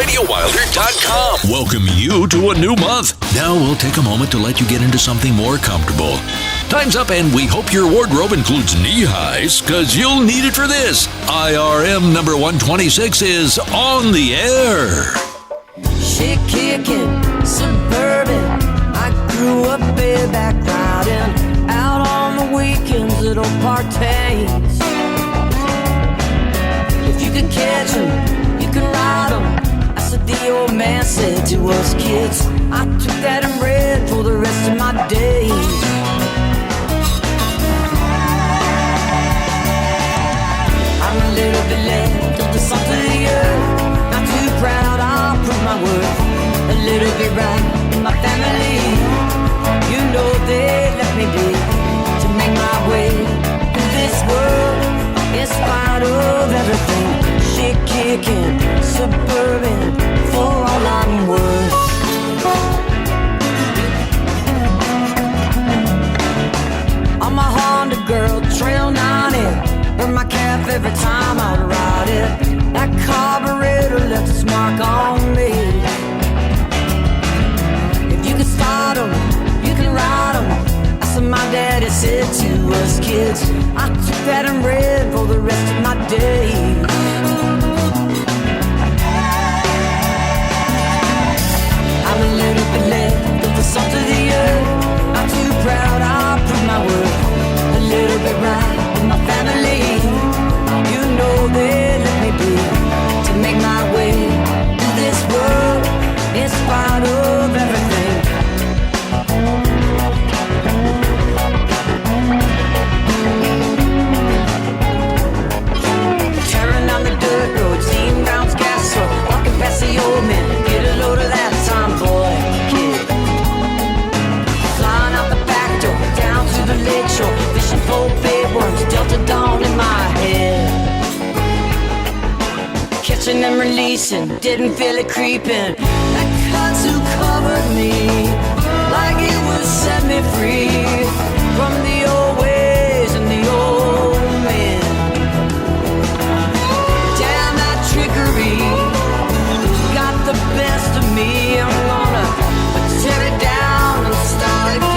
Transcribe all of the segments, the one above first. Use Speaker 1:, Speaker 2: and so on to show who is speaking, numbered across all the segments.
Speaker 1: RadioWilder.com. Welcome you to a new month. Now we'll take a moment to let you get into something more comfortable. Time's up, and we hope your wardrobe includes knee highs, because you'll need it for this. IRM number 126 is on the air.
Speaker 2: Shit kickin', suburban. I grew up bareback riding, out on the weekends, little parties. If you can catch 'em, you can ride 'em. That's what the old man said to us kids. I took that and read for the rest of my days. I'm a little bit late of the salt of the earth. Not too proud, I'll prove my worth. A little bit right in my family. You know they let me be to make my way through this world in spite of everything. Shit kicking, suburban, for all I'm worth. I'm a Honda girl, trail 90. Burn my calf every time I ride it. That carburetor left its mark on me. If you can start 'em, you can ride 'em. That's what my daddy said to us kids. I took that and read for the rest of my days. I'm a little bit left of the salt of the earth. Not too proud, I'll prove my worth. A little bit right with my family. You know they let me be to make my way through this world in spite of everything. Tearing down the dirt road, seeing Brown's Castle, walking past the old man, get a load of that tomboy kid. Flying out the back door, down to the lakeshore, fishing for big worms, Delta Dawn in my head. Catching and releasing, didn't feel it creeping. That kudzu covered me like it would set me free from the old ways and the old men. Damn that trickery got the best of me. I'm gonna tear it down and start again.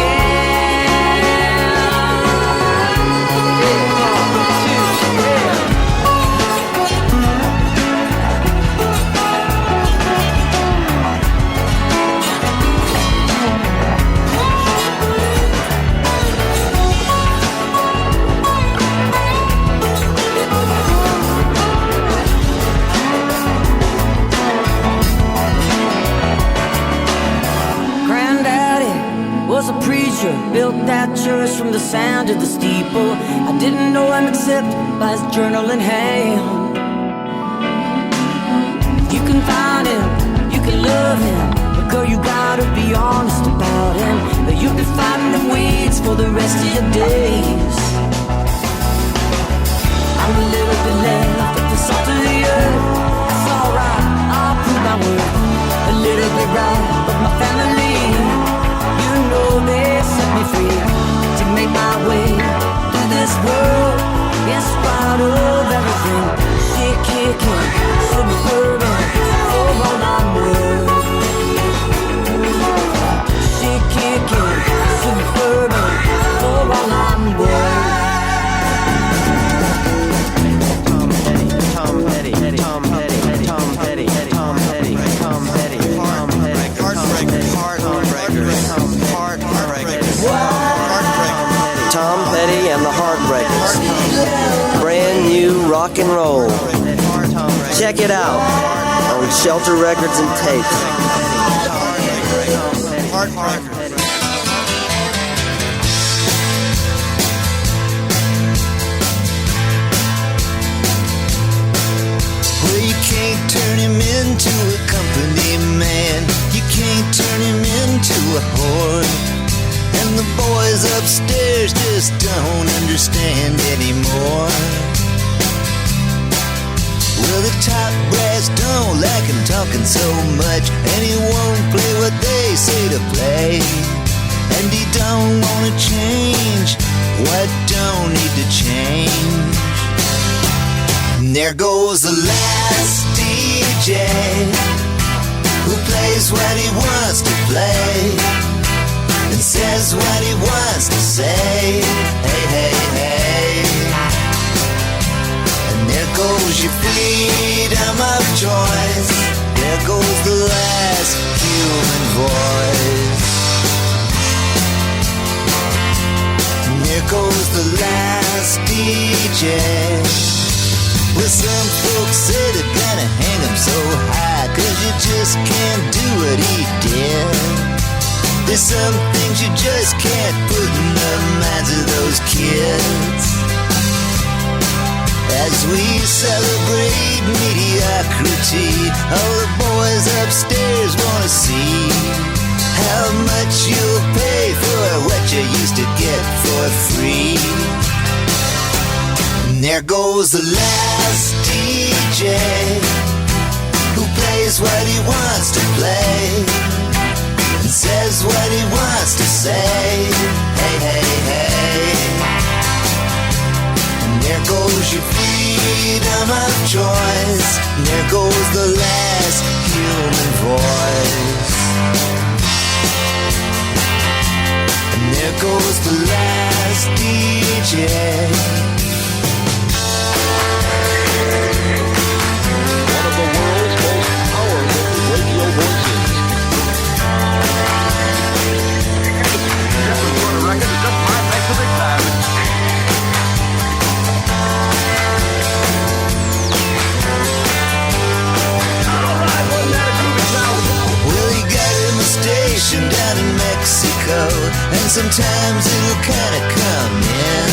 Speaker 2: Was a preacher, built that church from the sound of the steeple. I didn't know him except by his journal in hand. You can find him, you can love him, but girl, you gotta be honest about him. You'll be fighting the weeds for the rest of your days. I'm a little bit left of the salt of the earth. That's alright, I'll prove my worth. A little bit right, but my family, you know they set me free to make my way through this world in spite of everything. Shit kicking, suburban, for all I'm worth. Shit kicking, suburban, for all I'm worth. Tom Petty, Tom Petty, Tom Petty, Tom Petty, Tom Petty, Tom Petty, Tom Petty and the Heartbreakers. Brand new rock and roll. Check it out on Shelter Records and Tapes.
Speaker 3: Well, you can't turn him into a company man. You can't turn him into a whore. And the boys upstairs just don't understand anymore. Well, the top brass don't like him talking so much, and he won't play what they say to play. And he don't wanna change what don't need to change. And there goes the last DJ says what he wants to say. Hey, hey, hey. And there goes your freedom of choice. There goes the last human voice. And there goes the last DJ. Well, some folks say they're gonna hang him so high, 'cause you just can't do what he did. There's some things you just can't put in the minds of those kids. As we celebrate mediocrity, all the boys upstairs wanna see how much you'll pay for what you used to get for free. And there goes the last DJ who plays what he wants to play and says what he wants to say. Hey, hey, hey. And there goes your freedom of choice. And there goes the last human voice. And there goes the last DJ.
Speaker 4: One of the world's most powerful radio voices.
Speaker 3: Well, he got him a station down in Mexico, and sometimes he'll kinda come in,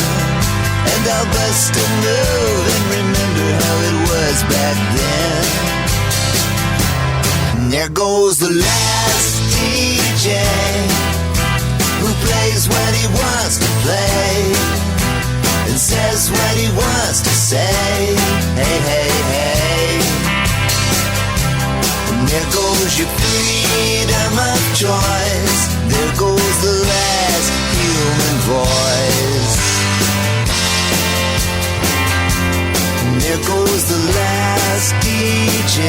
Speaker 3: and I'll bust a move and remember how it was back then. And there goes the last DJ who plays what he wants to play and says what he wants to say. Hey, hey, hey. And there goes your freedom of choice. There goes the last human voice. And there goes the last DJ.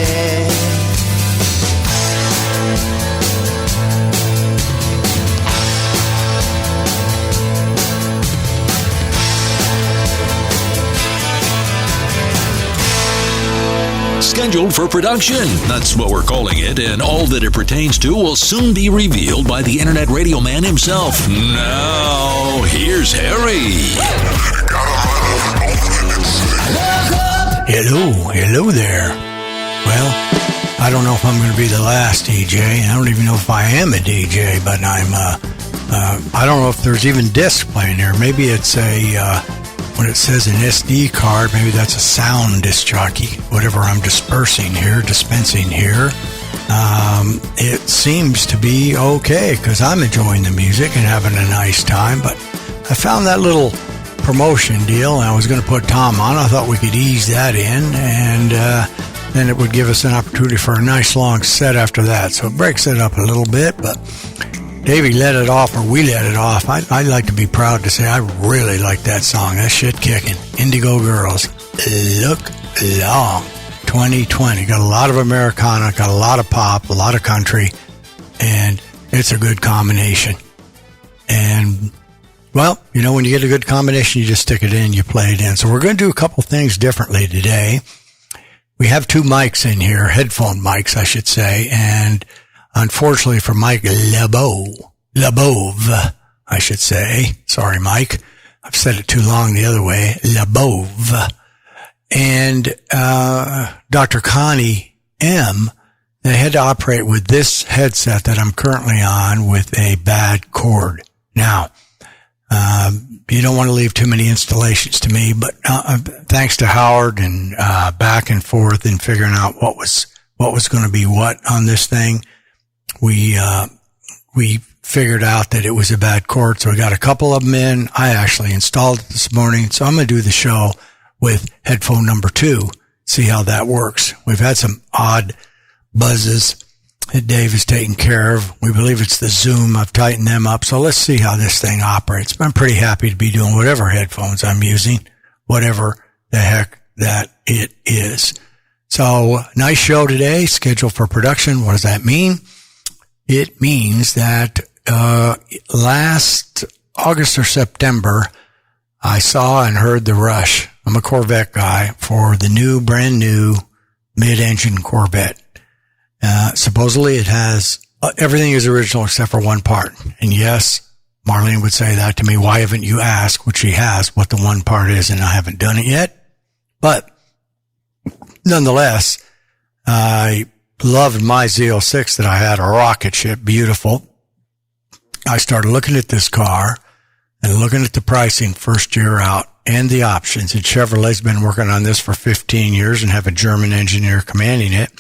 Speaker 1: Scheduled for production. That's what we're calling it, and all that it pertains to will soon be revealed by the internet radio man himself. Now, here's Harry.
Speaker 5: Hello there. Well, I don't know if I'm going to be the last DJ. I don't even know if I am a DJ, but I don't know if there's even disc playing here. Maybe it's when it says an SD card, maybe that's a sound disc jockey, whatever I'm dispensing here. It seems to be okay, because I'm enjoying the music and having a nice time, but I found that little promotion deal, and I was going to put Tom on. I thought we could ease that in, and then it would give us an opportunity for a nice long set after that. So it breaks it up a little bit, but Davey let it off, or we let it off. I'd like to be proud to say I really like that song. That's Shit Kickin'. Indigo Girls. Look long. 2020. Got a lot of Americana, got a lot of pop, a lot of country, and it's a good combination. And, well, you know, when you get a good combination, you just stick it in, you play it in. So we're going to do a couple things differently today. We have two mics in here, headphone mics, I should say, and unfortunately for Mike Labove, I should say. Sorry, Mike. I've said it too long the other way. Labove. And Dr. Connie M., they had to operate with this headset that I'm currently on with a bad cord. Now, you don't want to leave too many installations to me, but thanks to Howard and back and forth in figuring out what was going to be what on this thing, we figured out that it was a bad cord, so we got a couple of them in. I actually installed it this morning, so I'm going to do the show with headphone number 2, see how that works. We've had some odd buzzes that Dave is taking care of. We believe it's the Zoom. I've tightened them up, so let's see how this thing operates. I'm pretty happy to be doing whatever headphones I'm using, whatever the heck that it is. So, nice show today, scheduled for production. What does that mean? It means that last August or September, I saw and heard the rush. I'm a Corvette guy for the brand new mid-engine Corvette. Supposedly it has everything is original except for one part. And yes, Marlene would say that to me. Why haven't you asked, which she has, what the one part is? And I haven't done it yet. But nonetheless, I loved my Z06 that I had, a rocket ship, beautiful. I started looking at this car and looking at the pricing first year out and the options. And Chevrolet's been working on this for 15 years and have a German engineer commanding it.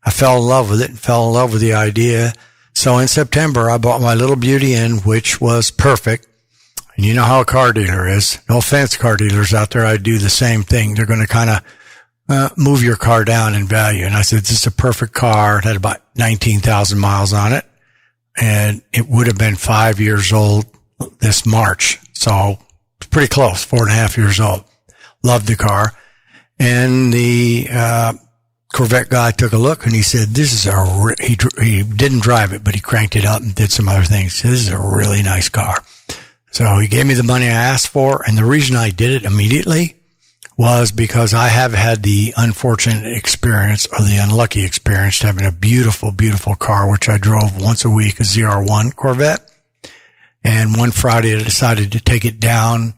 Speaker 5: I fell in love with it and fell in love with the idea. So in September, I bought my little beauty in, which was perfect. And you know how a car dealer is. No offense, car dealers out there. I do the same thing. They're going to kind of move your car down in value. And I said, this is a perfect car. It had about 19,000 miles on it. And it would have been 5 years old this March. So it's pretty close, 4.5 years old. Loved the car. And the Corvette guy took a look and he said, this is he didn't drive it, but he cranked it up and did some other things. This is a really nice car. So he gave me the money I asked for. And the reason I did it immediately was because I have had the unfortunate experience or the unlucky experience to having a beautiful, beautiful car, which I drove once a week, a ZR1 Corvette. And one Friday I decided to take it down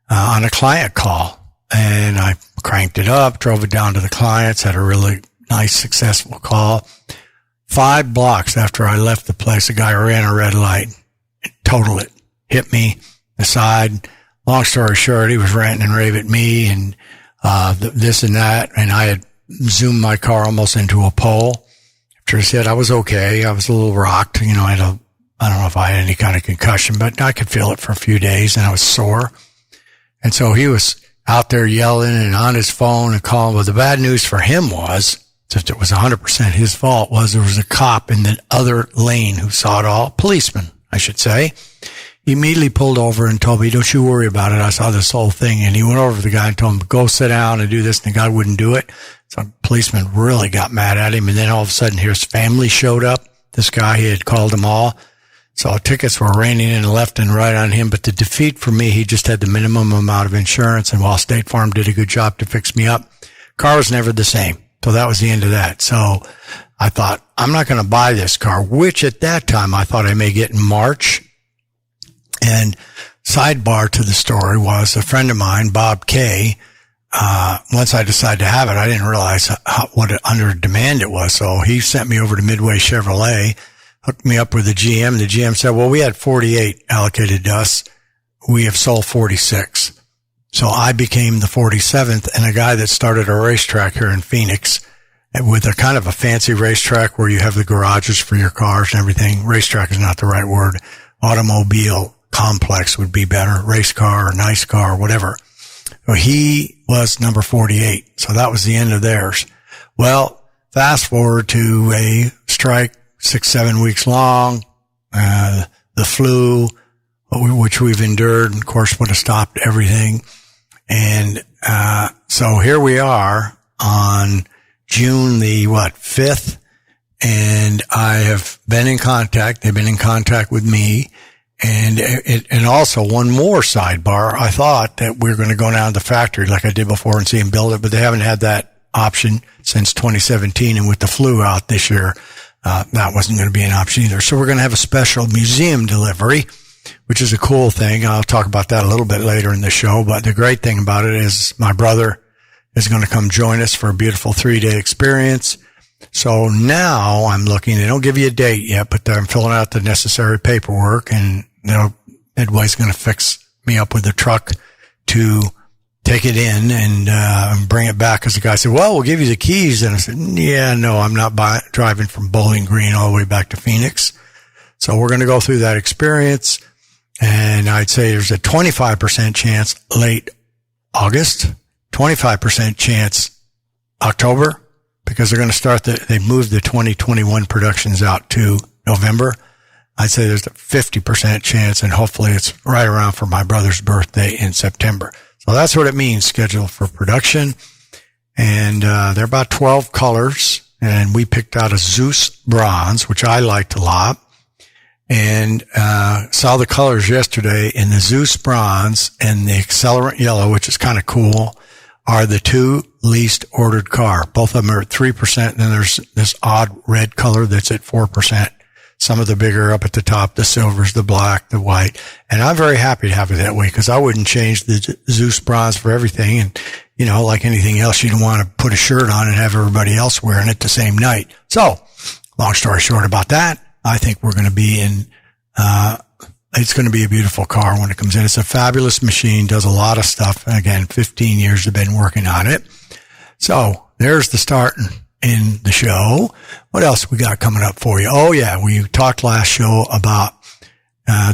Speaker 5: on a client call. And I cranked it up, drove it down to the clients, had a really nice, successful call. 5 blocks after I left the place, a guy ran a red light, totaled it, hit me, the side. Long story short, he was ranting and raving at me and this and that. And I had zoomed my car almost into a pole. After he said I was okay, I was a little rocked. You know, I don't know if I had any kind of concussion, but I could feel it for a few days and I was sore. And so he was out there yelling and on his phone and calling. Well, the bad news for him was, since it was 100% his fault, was there was a cop in the other lane who saw it all. Policeman, I should say. He immediately pulled over and told me, don't you worry about it. I saw this whole thing. And he went over to the guy and told him, go sit down and do this. And the guy wouldn't do it. So the policeman really got mad at him. And then all of a sudden his family showed up. This guy, he had called them all. So tickets were raining in left and right on him. But the defeat for me, he just had the minimum amount of insurance. And while State Farm did a good job to fix me up, car was never the same. So that was the end of that. So I thought, I'm not going to buy this car, which at that time I thought I may get in March. And sidebar to the story was a friend of mine, Bob K. Once I decided to have it, I didn't realize what under demand it was. So he sent me over to Midway Chevrolet, hooked me up with the GM. The GM said, well, we had 48 allocated to us. We have sold 46. So I became the 47th, and a guy that started a racetrack here in Phoenix with a kind of a fancy racetrack where you have the garages for your cars and everything. Racetrack is not the right word. Automobile complex would be better. Race car or nice car, whatever. So he was number 48. So that was the end of theirs. Well, fast forward to a strike 6-7 weeks long, the flu, which we've endured, and of course would have stopped everything. And so here we are on June the 5th, and I have been in contact. They've been in contact with me. And also one more sidebar. I thought that we were going to go down to the factory like I did before and see them build it, but they haven't had that option since 2017. And with the flu out this year, that wasn't going to be an option either. So we're going to have a special museum delivery, which is a cool thing. I'll talk about that a little bit later in the show. But the great thing about it is my brother is going to come join us for a beautiful 3-day experience. So now I'm looking, they don't give you a date yet, but I'm filling out the necessary paperwork, and Midway's going to fix me up with a truck to take it in and bring it back. Because the guy said, well, we'll give you the keys. And I said, yeah, no, I'm not driving from Bowling Green all the way back to Phoenix. So we're going to go through that experience. And I'd say there's a 25% chance late August, 25% chance October, because they're going to start they moved the 2021 productions out to November. I'd say there's a 50% chance, and hopefully it's right around for my brother's birthday in September. So that's what it means, scheduled for production. And they're about 12 colors, and we picked out a Zeus bronze, which I liked a lot. and saw the colors yesterday, and the Zeus Bronze and the Accelerant Yellow, which is kind of cool, are the two least ordered car. Both of them are at 3%, and then there's this odd red color that's at 4%. Some of the bigger up at the top, the silvers, the black, the white. And I'm very happy to have it that way, because I wouldn't change the Zeus Bronze for everything. And, you know, like anything else, you don't want to put a shirt on and have everybody else wearing it the same night. So, long story short about that, I think we're going to be in, it's going to be a beautiful car when it comes in. It's a fabulous machine, does a lot of stuff. And again, 15 years I've been working on it. So, there's the start in the show. What else we got coming up for you? Oh yeah, we talked last show about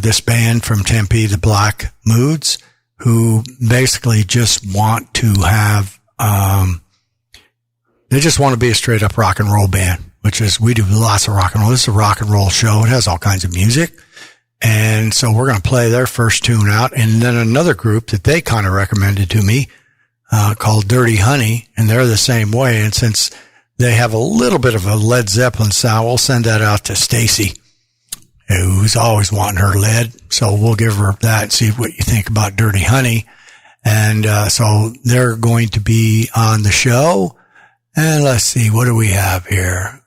Speaker 5: this band from Tempe, the Black Moods, who basically just want to have they just want to be a straight up rock and roll band, which is, we do lots of rock and roll. This is a rock and roll show. It has all kinds of music. And so we're going to play their first tune out, and then another group that they kind of recommended to me called Dirty Honey, and they're the same way. And since they have a little bit of a Led Zeppelin sound, we'll send that out to Stacy, who's always wanting her lead. So we'll give her that and see what you think about Dirty Honey. And so they're going to be on the show. And let's see, what do we have here?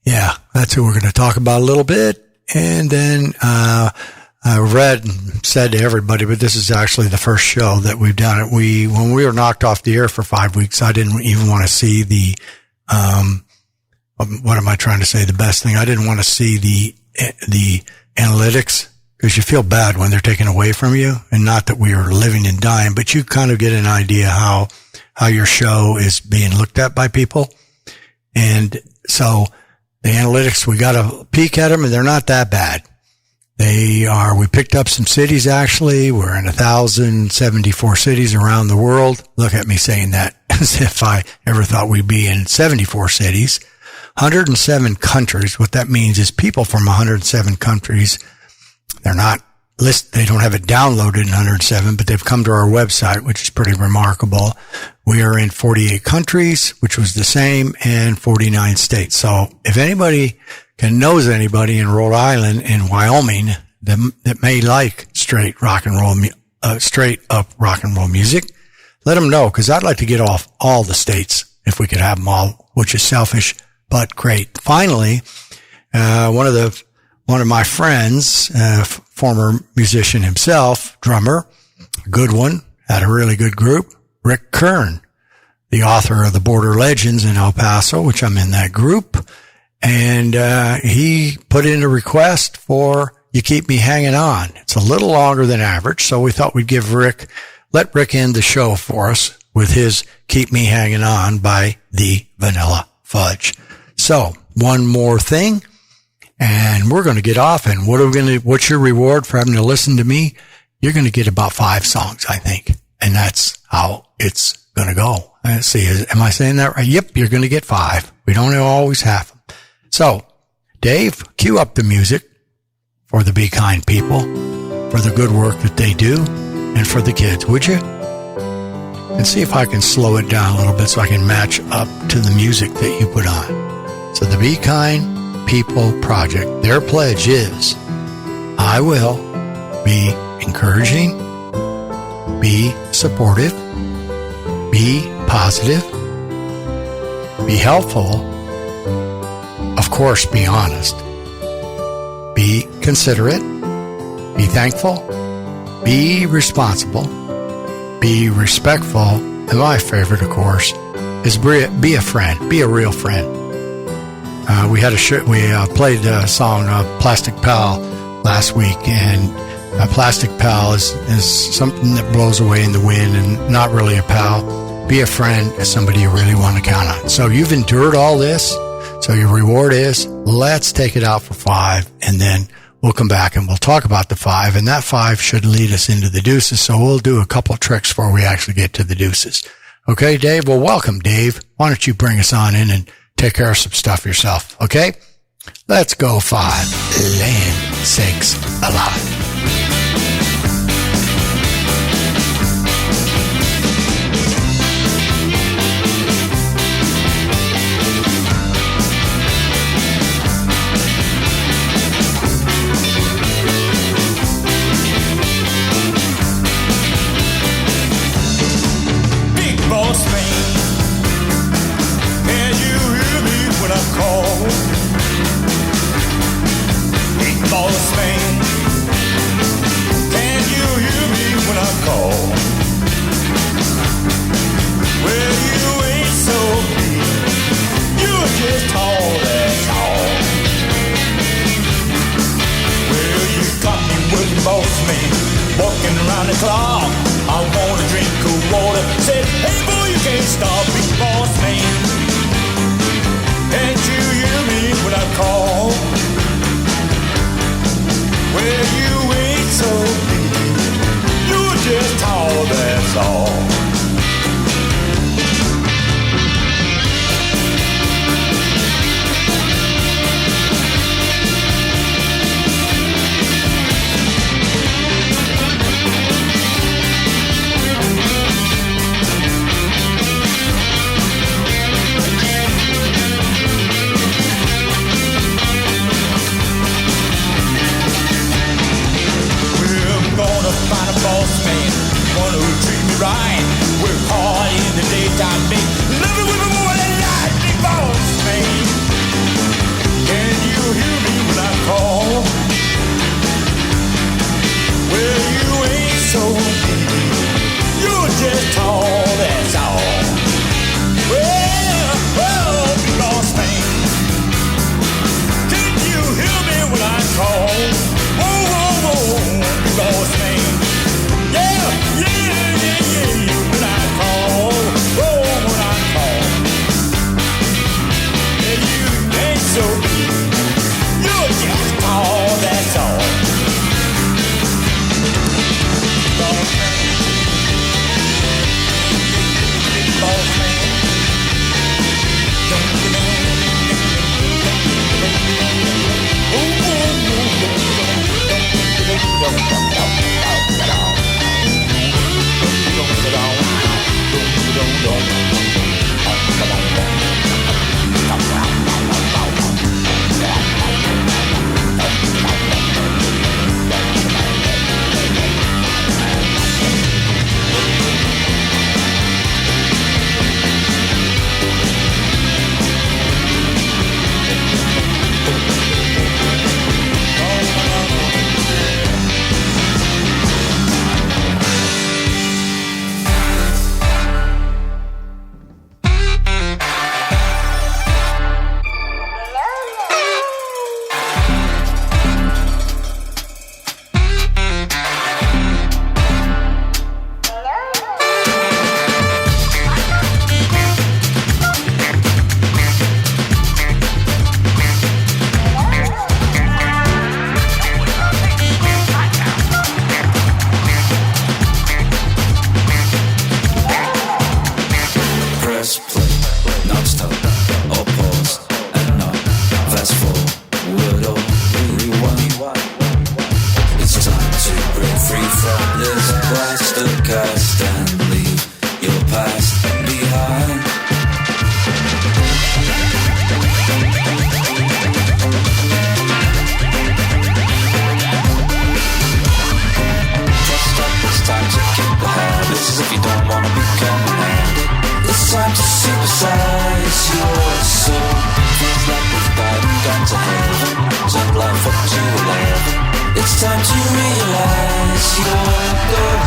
Speaker 5: Yeah, that's who we're going to talk about a little bit. And then I read and said to everybody, but this is actually the first show that we've done it. When we were knocked off the air for 5 weeks, I didn't even want to see the, what am I trying to say? The best thing. I didn't want to see the analytics, because you feel bad when they're taken away from you. And not that we are living and dying, but you kind of get an idea how your show is being looked at by people. And so the analytics, we got a peek at them, and they're not that bad. We picked up some cities, actually. We're in 1,074 cities around the world. Look at me saying that as if I ever thought we'd be in 74 cities. 107 countries. What that means is people from 107 countries, they're not they don't have it downloaded in 107, but they've come to our website, which is pretty remarkable. We are in 48 countries, which was the same, and 49 states. So if anybody knows anybody in Rhode Island and Wyoming that may like straight up rock and roll music, let them know, because I'd like to get off all the states if we could have them all, which is selfish but great. Finally, one of my friends, former musician himself, drummer, good one, had a really good group, Rick Kern, the author of the Border Legends in El Paso, which I'm in that group. And he put in a request for You Keep Me Hanging On. It's a little longer than average, so we thought we'd let Rick end the show for us with his Keep Me Hanging On by the Vanilla Fudge. So, one more thing, and we're going to get off. And what's your reward for having to listen to me? You're going to get about 5 songs, I think. And that's how it's going to go. Let's see, am I saying that right? Yep, you're going to get 5. We don't always have them. So, Dave, cue up the music for the Be Kind people, for the good work that they do, and for the kids, would you? And see if I can slow it down a little bit so I can match up to the music that you put on. So the Be Kind People Project, their pledge is, I will be encouraging, be supportive, be positive, be helpful, of course, be honest, be considerate, be thankful, be responsible, be respectful, and my favorite, of course, is be a friend, be a real friend. We played the song Plastic Pal last week, and a plastic pal is something that blows away in the wind and not really a pal. Be a friend is somebody you really want to count on. So you've endured all this, so your reward is, let's take it out for 5, and then we'll come back and we'll talk about the 5, and that 5 should lead us into the deuces, so we'll do a couple tricks before we actually get to the deuces. Okay, Dave? Well, welcome, Dave. Why don't you bring us on in and take care of some stuff yourself, okay? Let's go 5. Land sakes alive.
Speaker 6: not stop or pause and not fast forward or rewind. It's time to break free from this plaster cast and leave your past behind. Trust up, it's time to kick the habits if you don't wanna become an addict. It's time to supersize your soul. Feels like we've died and gone to heaven. Turn life up to 11. It's time to realize your goal.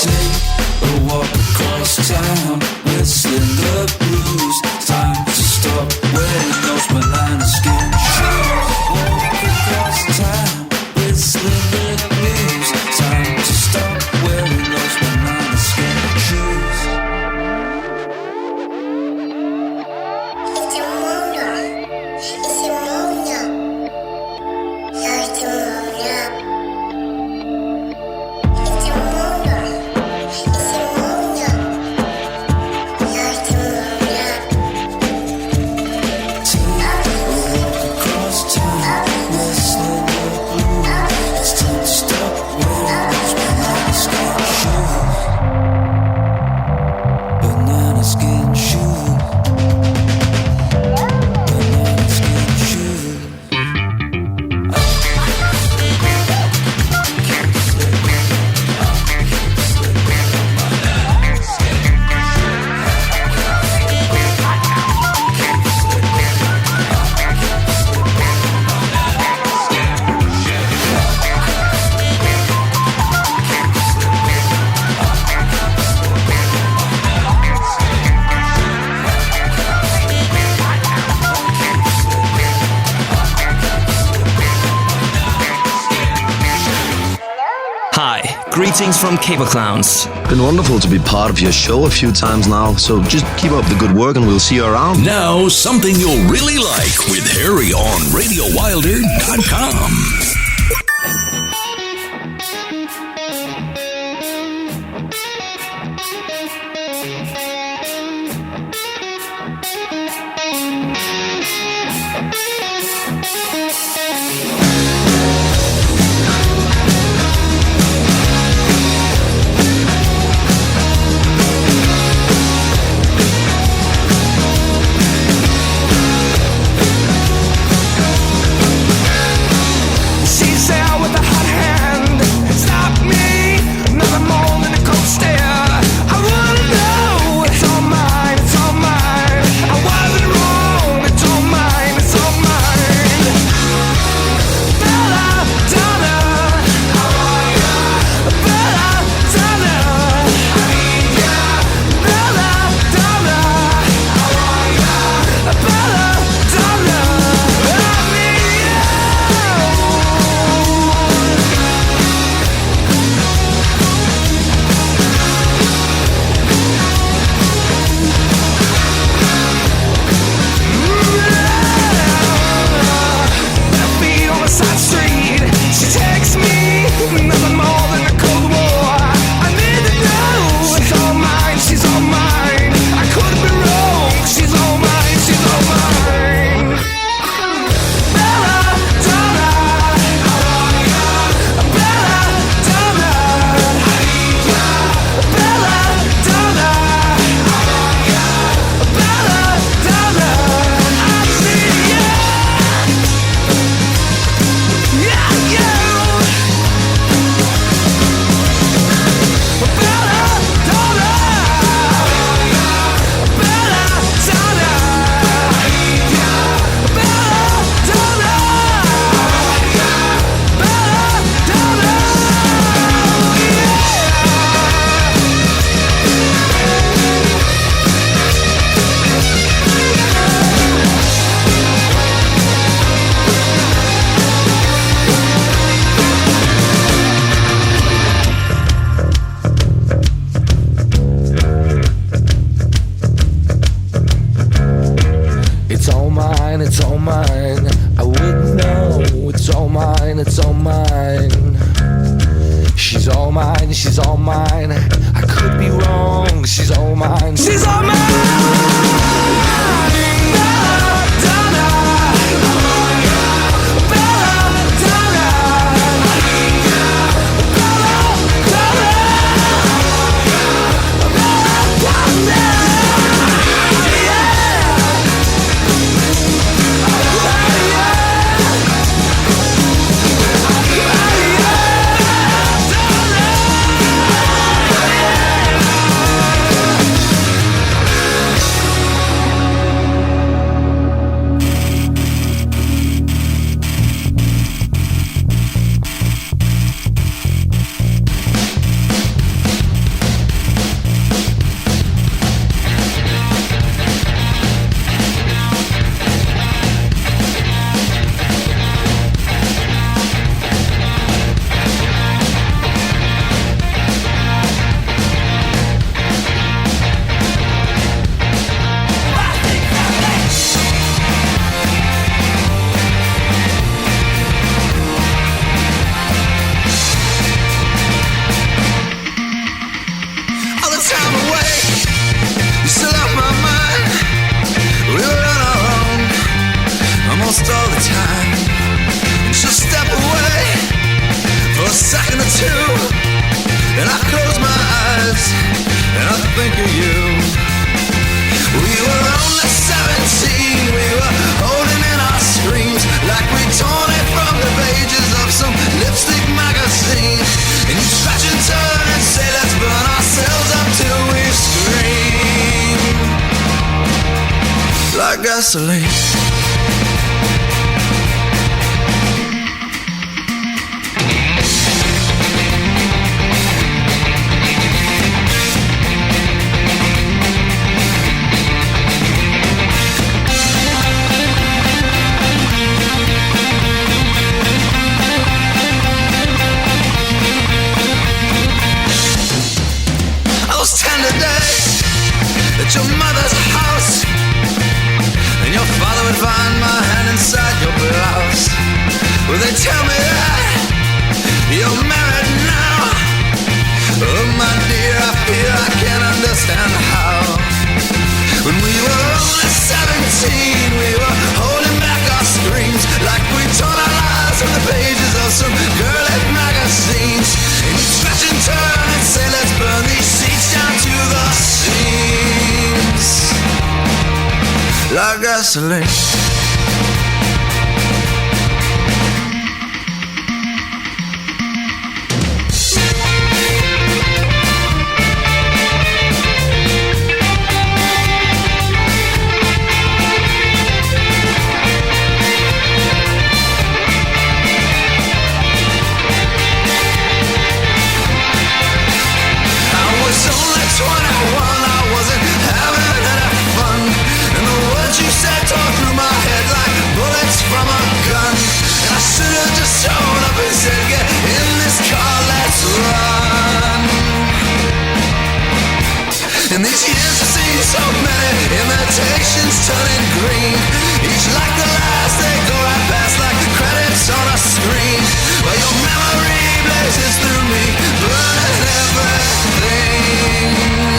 Speaker 6: Take a walk across town, whistling the blues. Time to stop wearing those banana skin shoes. Walk across town, whistling the blues. Time to stop wearing those banana skin shoes.
Speaker 7: Greetings from Cable Clowns.
Speaker 8: Been wonderful to be part of your show a few times now, so just keep up the good work and we'll see you around.
Speaker 1: Now, something you'll really like with Harry on RadioWilder.com.
Speaker 6: She's all mine, I could be wrong. She's
Speaker 3: like gasoline. Those tender days at your mother's house, and your father would find my hand inside your blouse. Well, they tell me that you're married now. Oh, my dear, I fear I can't understand how. When we were only 17, we were holding back our screams like we torn our lives from the pages of some girl-led magazines. And we'd scratch and turn and say, let's burn these seats down to the seams like gasoline. In these years I've seen so many imitations turning green. Each like the last, they go right past like the credits on a screen. Well, your memory blazes through me, burning everything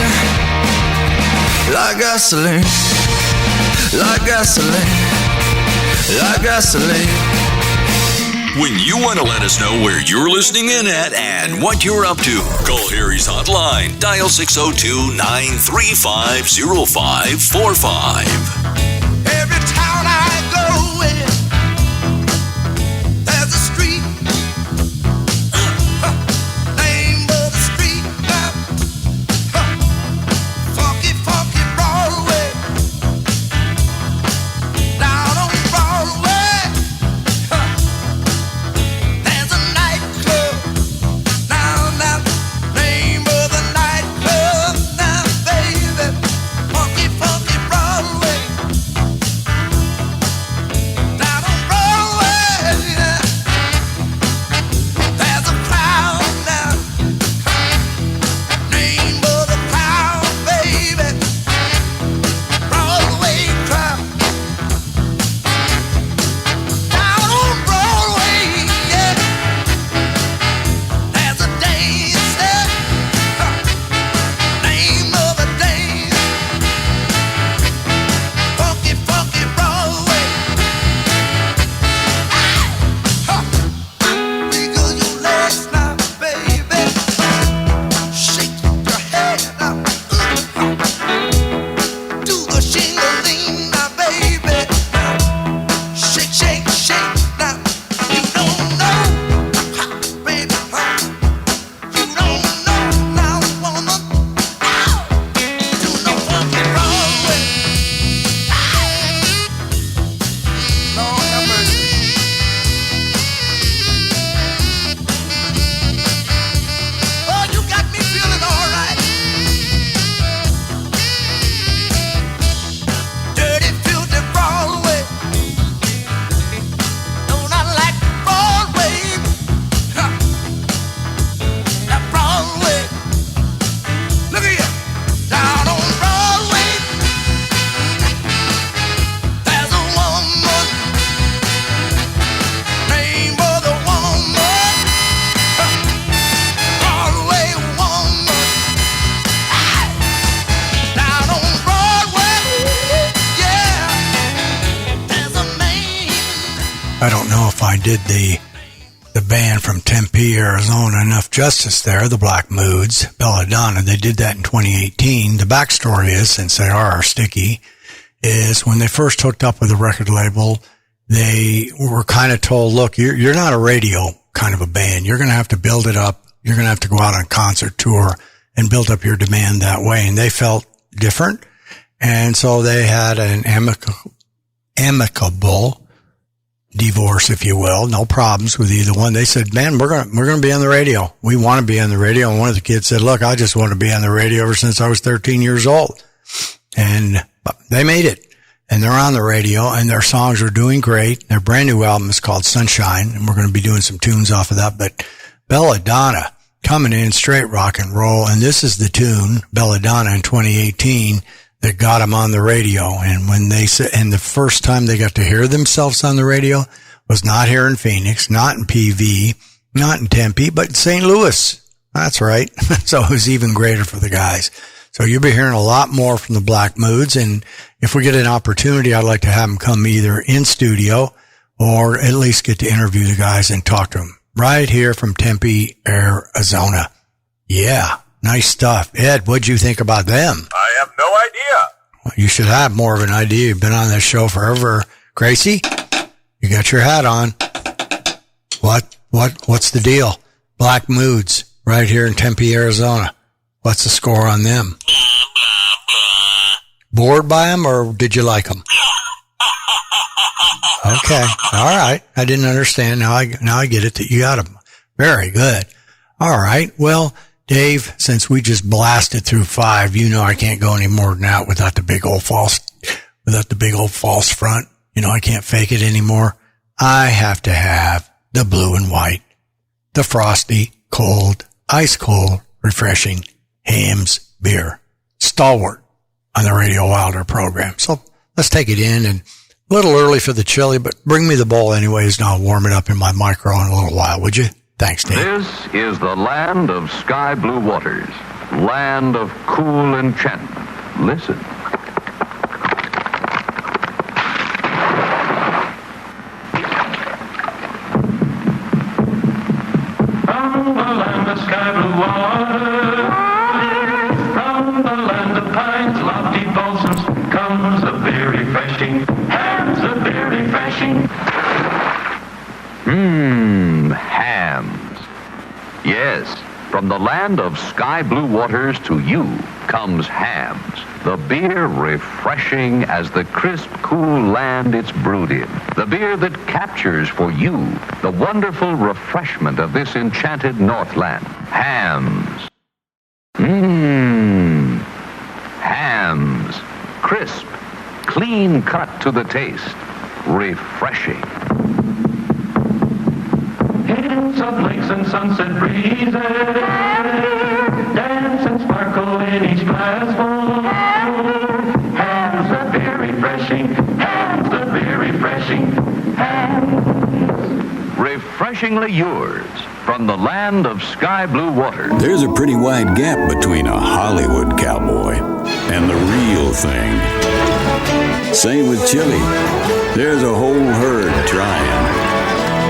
Speaker 3: like gasoline, like gasoline, like gasoline.
Speaker 1: When you want to let us know where you're listening in at and what you're up to, call Harry's hotline. Dial 602-935-0545.
Speaker 3: Every town I go in, there's a street, name of the street, funky, funky Broadway, down on Broadway, there's a nightclub, now, name of the nightclub, now, baby, funky, funky Broadway. Down on Broadway, there's a crowd now. Name of the crowd, baby. Broadway crowd. Down on Broadway, yeah. There's a dance there. Name of the dance. Funky, funky Broadway. Wiggle your legs now, baby. Shake your head now. Do the shingling now, baby. Shake, shake, shake now. You don't know, baby. You don't know now, woman. Do no funky Broadway. Lord have mercy. Oh, you got me feeling all right. Dirty, filthy Broadway. No, not like Broadway. That Broadway. Look at you. Down on Broadway. There's a woman. Name of the woman. Broadway woman. Down on Broadway. Yeah. There's a man.
Speaker 5: I don't know if I did the band from Tempe, Arizona, enough justice there, the Black Moods, Bella Donna. They did that in 2018. The backstory is, since they are sticky, is when they first hooked up with the record label, they were kind of told, look, you're not a radio kind of a band. You're going to have to build it up. You're going to have to go out on concert tour and build up your demand that way. And they felt different. And so they had an amicable divorce, if you will. No problems with either one. They said, man, we're going to be on the radio. We want to be on the radio. And one of the kids said, look, I just want to be on the radio ever since I was 13 years old. And they made it. And they're on the radio, and their songs are doing great. Their brand new album is called Sunshine, and we're going to be doing some tunes off of that. But Bella Donna coming in straight rock and roll, and this is the tune, Bella Donna in 2018, that got them on the radio. And when they said, and the first time they got to hear themselves on the radio was not here in Phoenix, not in PV, not in Tempe, but in St. Louis. That's right. So it was even greater for the guys. So you'll be hearing a lot more from the Black Moods. And if we get an opportunity, I'd like to have them come either in studio or at least get to interview the guys and talk to them right here from Tempe, Arizona. Yeah, nice stuff. Ed, what'd you think about them?
Speaker 7: I have no idea.
Speaker 5: Well, you should have more of an idea. You've been on this show forever. Gracie, you got your hat on. What's the deal? Black Moods right here in Tempe, Arizona. What's the score on them? Bored by them, or did you like them? Okay. All right. I didn't understand. Now I get it that you got them. Very good. All right. Well, Dave, since we just blasted through 5, you know I can't go any more than that without the big old false front. You know, I can't fake it anymore. I have to have the blue and white, the frosty, cold, ice cold, refreshing Hamm's beer, stalwart on the Radio Wilder program. So let's take it in, and a little early for the chili, but bring me the bowl anyways, and I'll warm it up in my micro in a little while, would you? Thanks, Dave.
Speaker 9: This is the land of sky blue waters, land of cool enchantment. Listen.
Speaker 10: From the land of sky blue waters, from the land of pines, lofty balsams, comes a beer refreshing, Hams a beer refreshing.
Speaker 9: Hams. Yes, from the land of sky blue waters to you comes Hams, the beer refreshing as the crisp, cool land it's brewed in. The beer that captures for you the wonderful refreshment of this enchanted Northland. Hams. Hams. Crisp, clean cut to the taste. Refreshing.
Speaker 10: Hills of lakes and sunset breezes, dance and sparkle in each glassful. Hams a beer refreshing, Hams a beer refreshing, Hams.
Speaker 9: Refreshingly yours from the land of sky blue water.
Speaker 11: There's a pretty wide gap between a Hollywood cowboy and the real thing. Same with chili. There's a whole herd trying.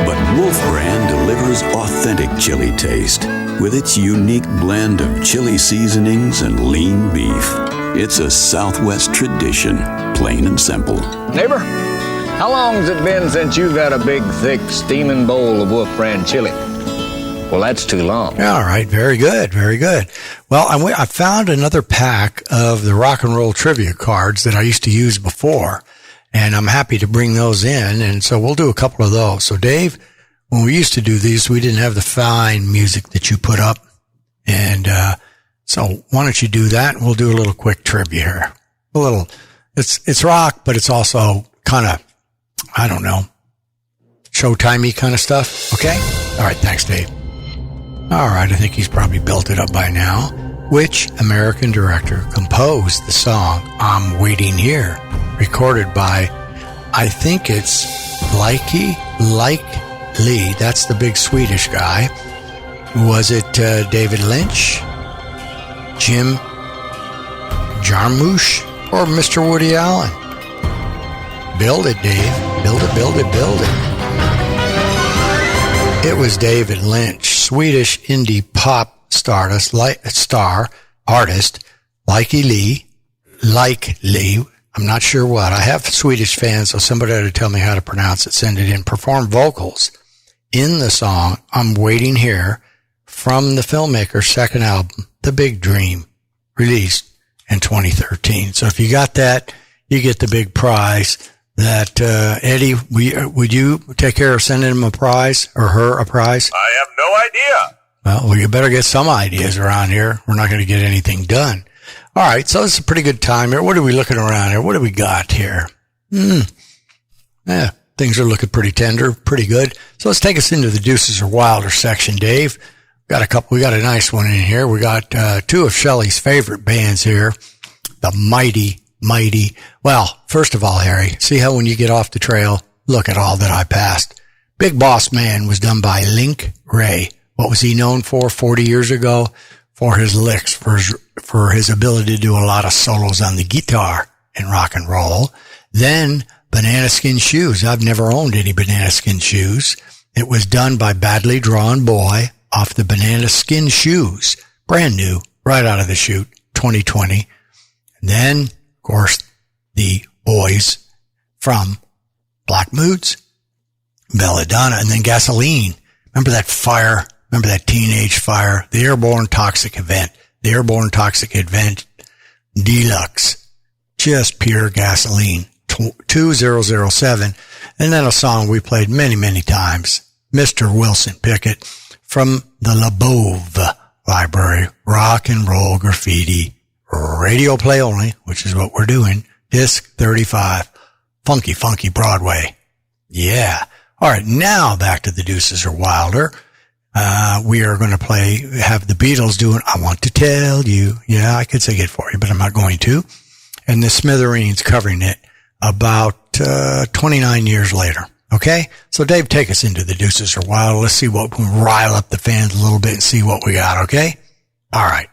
Speaker 11: But Wolf Brand delivers authentic chili taste with its unique blend of chili seasonings and lean beef. It's a Southwest tradition, plain and simple.
Speaker 12: Neighbor, how long's it been since you've had a big, thick, steaming bowl of Wolf Brand chili? Well, that's too long.
Speaker 5: All right. Very good. Very good. Well, I found another pack of the rock and roll trivia cards that I used to use before, and I'm happy to bring those in. And so we'll do a couple of those. So Dave, when we used to do these, we didn't have the fine music that you put up. And, so why don't you do that? And we'll do a little quick trivia here. A little, it's rock, but it's also kind of, I don't know, showtimey kind of stuff. Okay. All right. Thanks, Dave. All right, I think he's probably built it up by now. Which American director composed the song I'm Waiting Here, recorded by, I think it's Like Lee. That's the big Swedish guy. Was it David Lynch, Jim Jarmusch, or Mr. Woody Allen? Build it, Dave. Build it, build it, build it. It was David Lynch, Swedish indie pop artist, Like Lee. I'm not sure what. I have Swedish fans, so somebody ought to tell me how to pronounce it. Send it in. Performed vocals in the song I'm Waiting Here from the filmmaker's second album, The Big Dream, released in 2013. So if you got that, you get the big prize. that, Eddie, would you take care of sending him a prize or her a prize?
Speaker 7: I have no idea.
Speaker 5: Well, you better get some ideas around here. We're not going to get anything done. All right. So it's a pretty good time here. What are we looking around here? What do we got here? Yeah, things are looking pretty tender, pretty good. So let's take us into the Deuces or Wilder section, Dave. We got a nice one in here. We got, two of Shelley's favorite bands here. The mighty. Well, first of all, Harry, see how when you get off the trail, look at all that I passed. Big Boss Man was done by Link Wray. What was he known for 40 years ago? For his licks, for his ability to do a lot of solos on the guitar in rock and roll. Then Banana Skin Shoes. I've never owned any Banana Skin Shoes. It was done by Badly Drawn Boy off the Banana Skin Shoes. Brand new, right out of the chute, 2020. And then, of course, the boys from Black Moods, Bella Donna, and then Gasoline. Remember that fire? Remember that teenage fire? The Airborne Toxic Event. The Airborne Toxic Event Deluxe. Just pure gasoline. 2007. And then a song we played many, many times. Mr. Wilson Pickett from the LaBeouf Library. Rock and Roll Graffiti. Radio play only, which is what we're doing. Disc 35. Funky, funky Broadway. Yeah. All right. Now back to the Deuces or Wilder. We are going to have the Beatles doing I Want to Tell You. Yeah, I could sing it for you, but I'm not going to. And the Smithereens covering it about 29 years later. Okay? So Dave, take us into the Deuces or Wilder. Let's see what we can rile up the fans a little bit and see what we got, okay? All right.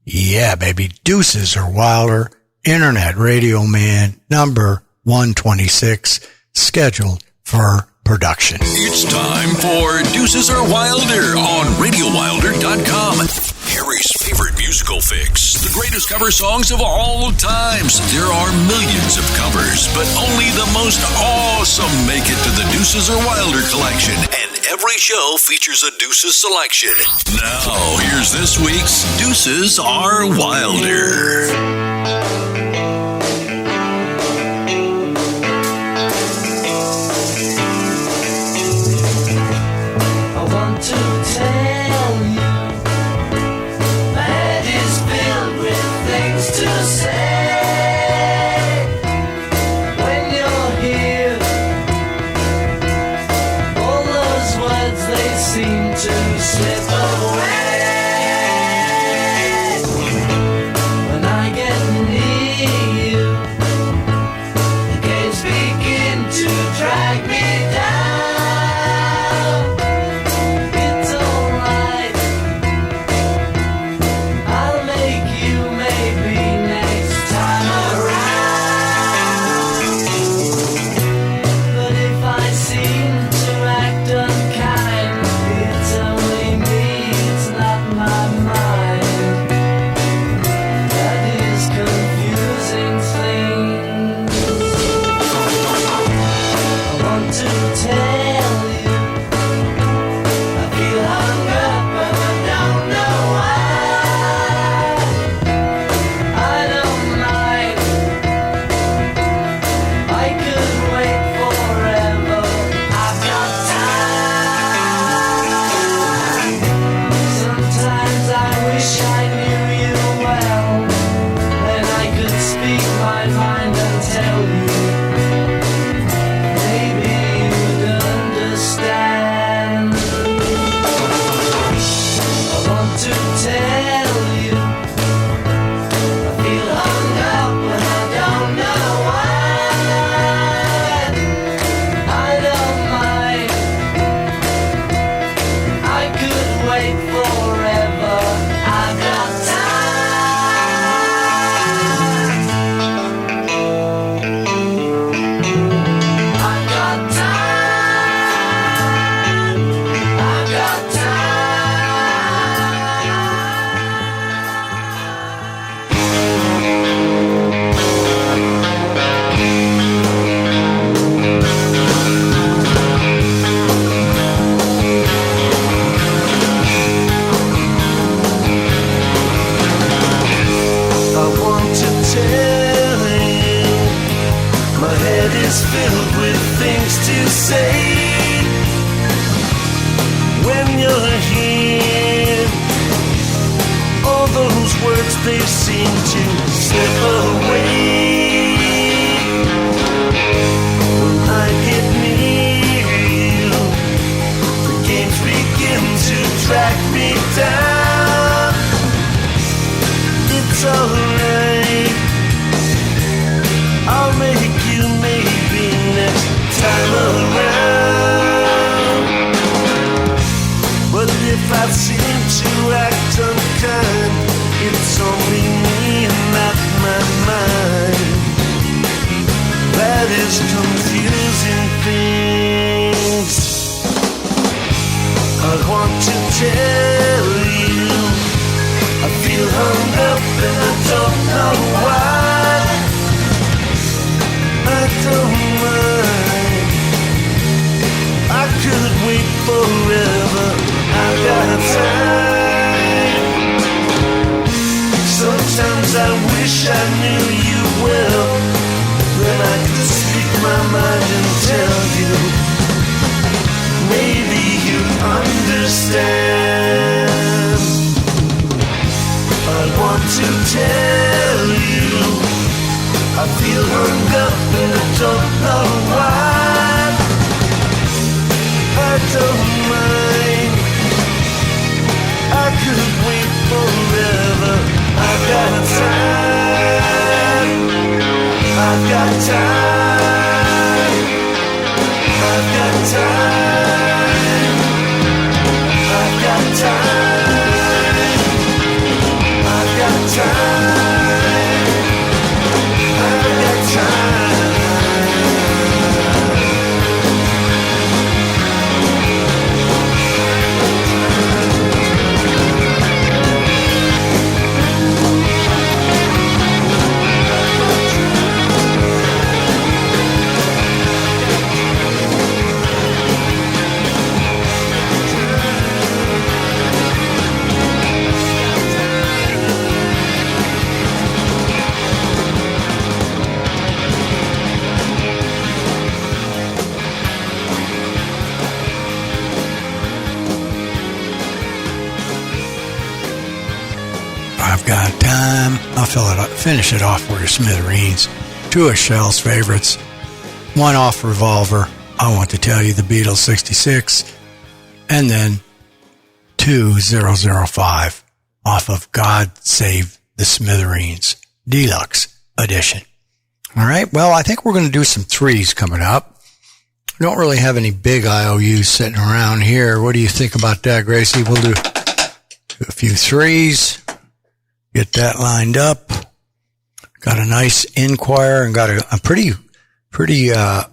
Speaker 5: Yeah, baby. Deuces or Wilder, Internet Radio Man, number 126, scheduled for production.
Speaker 1: It's time for Deuces or Wilder on RadioWilder.com. Harry's favorite musical fix, the greatest cover songs of all times. There are millions of covers, but only the most awesome make it to the Deuces or Wilder collection. And every show features a Deuces selection. Now, here's this week's Deuces or Wilder.
Speaker 2: Slip away when I get
Speaker 3: is filled with things to say. When you're here, all those words, they seem to slip away. When I get near you, the games begin to track me down. It's alright, I'll make you maybe next time around. But if I seem to act unkind, it's only me and not my mind that is confusing things. I want to tell you, I feel hung up and I don't know why. I don't mind, I could wait forever, I've got time. Sometimes I wish I knew you well, then I could speak my mind and tell you, maybe you understand. I want to tell you, I feel hung up and I don't know why. I don't mind, I could wait forever, I've got time, I've got time, I've got time, I've got time, I've got time, I've got time.
Speaker 5: Got time. I'll finish it off for your Smithereens. Two of Shell's favorites. One off Revolver, I Want to Tell You, the Beatles 66. And then 2005 off of God Save the Smithereens Deluxe Edition. All right, well, I think we're going to do some threes coming up. We don't really have any big IOUs sitting around here. What do you think about that, Gracie? We'll do a few threes. Get that lined up. Got a nice Inquirer and got a pretty a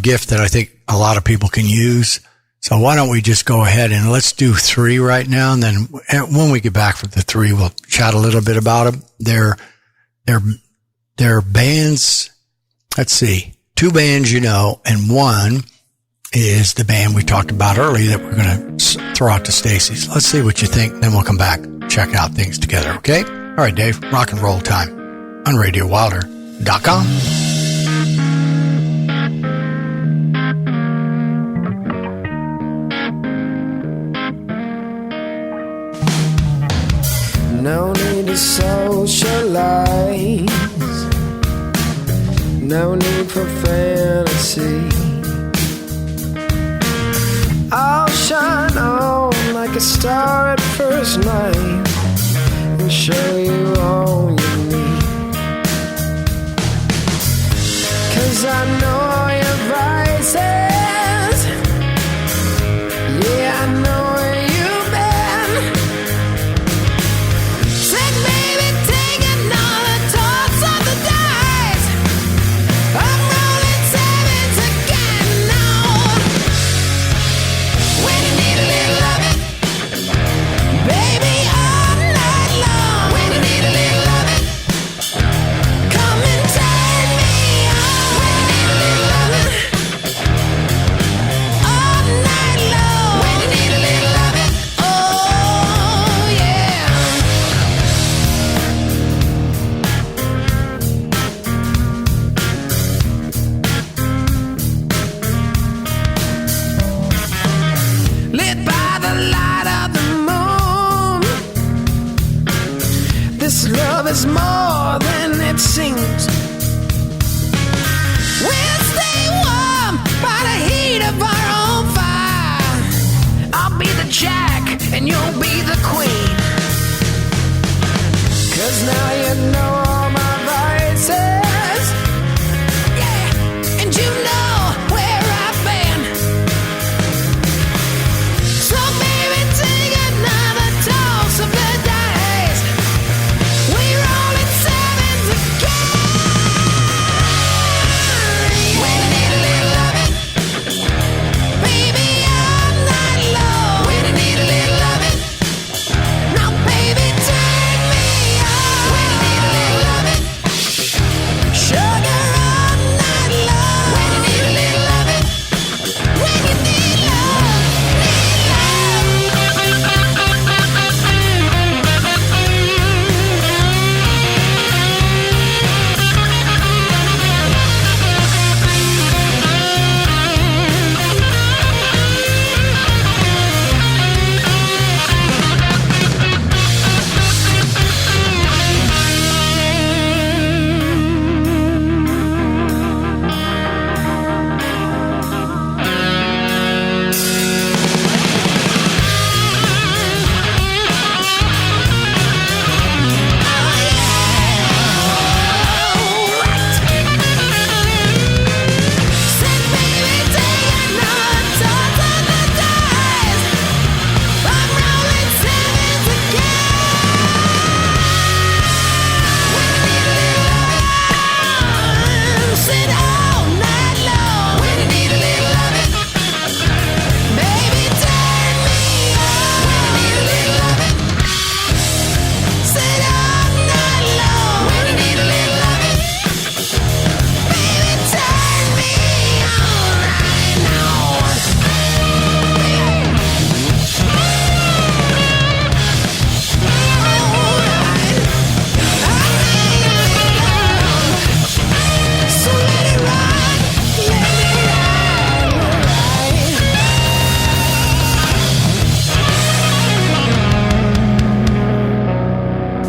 Speaker 5: gift that I think a lot of people can use. So why don't we just go ahead and let's do three right now, and then when we get back from the three, we'll chat a little bit about them. They're bands. Let's see, two bands you know, and one is the band we talked about earlier that we're going to throw out to Stacy's. Let's see what you think, then we'll come back, check out things together, okay? All right, Dave, rock and roll time on RadioWilder.com.
Speaker 7: No need to socialize, no need for fantasy. I'll shine on like a star at first night and show you all you need. 'Cause I know your vices, yeah, I know where you've been. Said baby, taking all the toss of the dice, I'm rolling sevens again now. When you need a little loving, baby, all night long. When you need more than it seems. We'll stay warm by the heat of our own fire. I'll be the jack and you'll be the queen. 'Cause now you know all my vices. Yeah, and you know where I've been. So baby, take another toss of the dice. We roll in sevens again. When you need a little loving, baby, all night long. When you need a little loving, now baby, turn me on. When you need a little loving, sugar all night long. When you need a little loving, when you need love,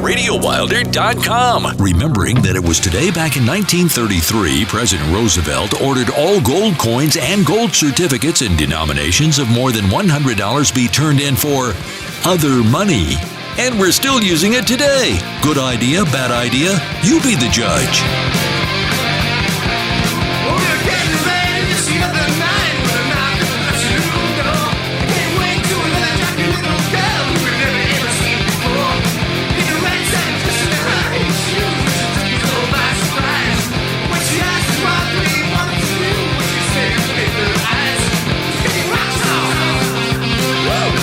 Speaker 1: RadioWilder.com. Remembering that it was today back in 1933, President Roosevelt ordered all gold coins and gold certificates in denominations of more than $100 be turned in for other money. And we're still using it today. Good idea, bad idea? You be the judge.
Speaker 7: Woo!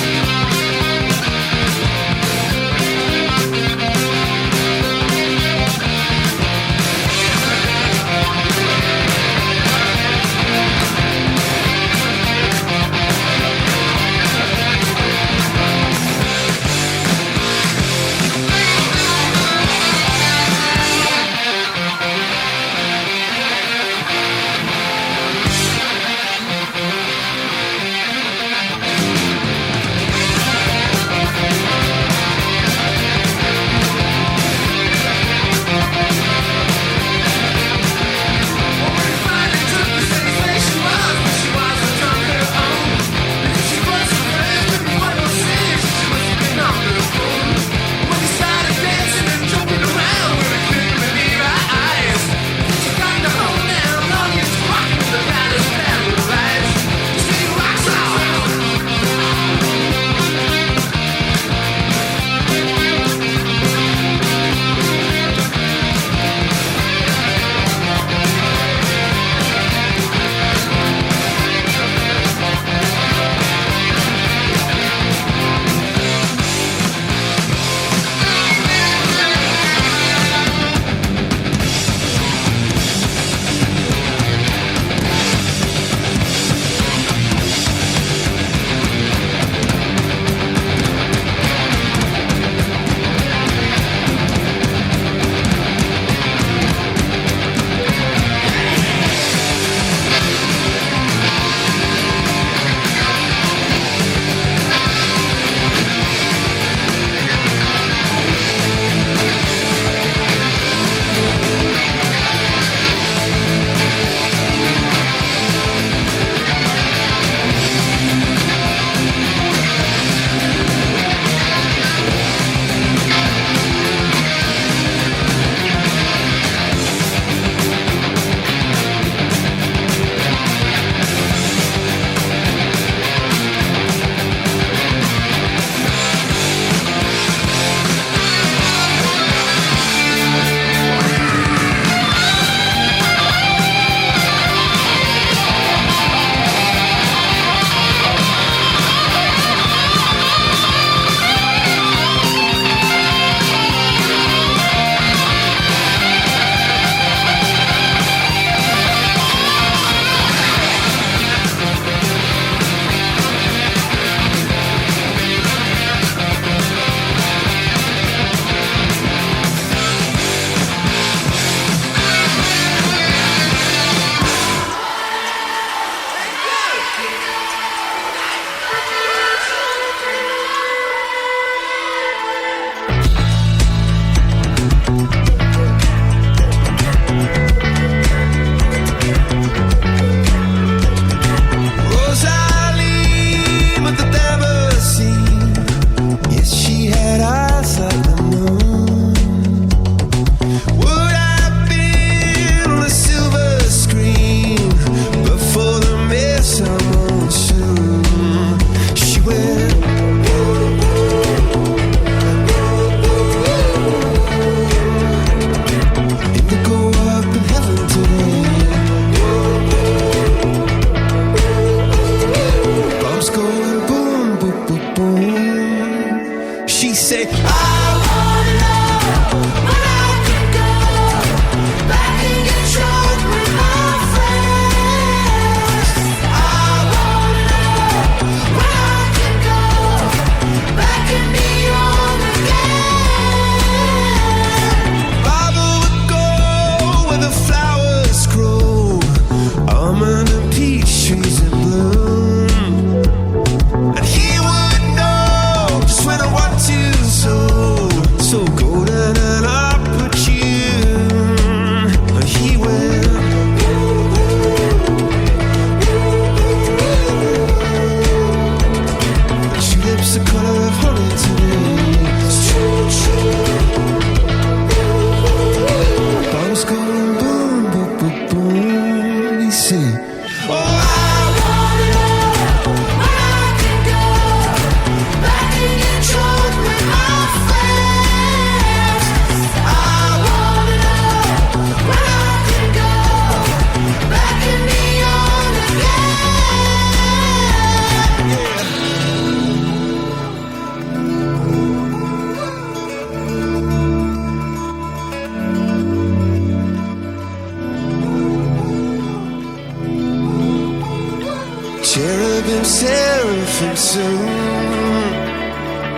Speaker 3: them seraphim soon.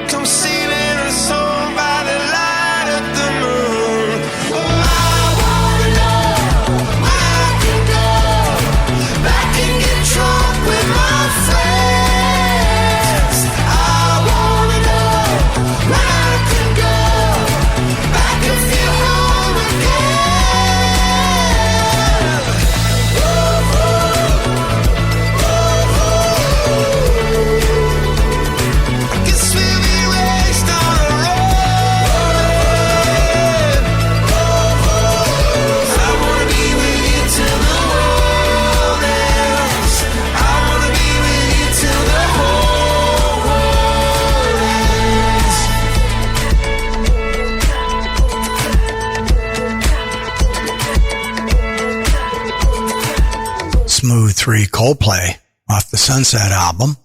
Speaker 3: Come sailing a song by the light of the moon. Oh, I wanna know where I can go back and get drunk with my friends. I wanna know where I can go back and feel home again. I guess we'll be raised on a road. I wanna be with you till the world ends. I wanna be with you till the whole world ends.
Speaker 5: Smooth 3 Coldplay off the Sunset album.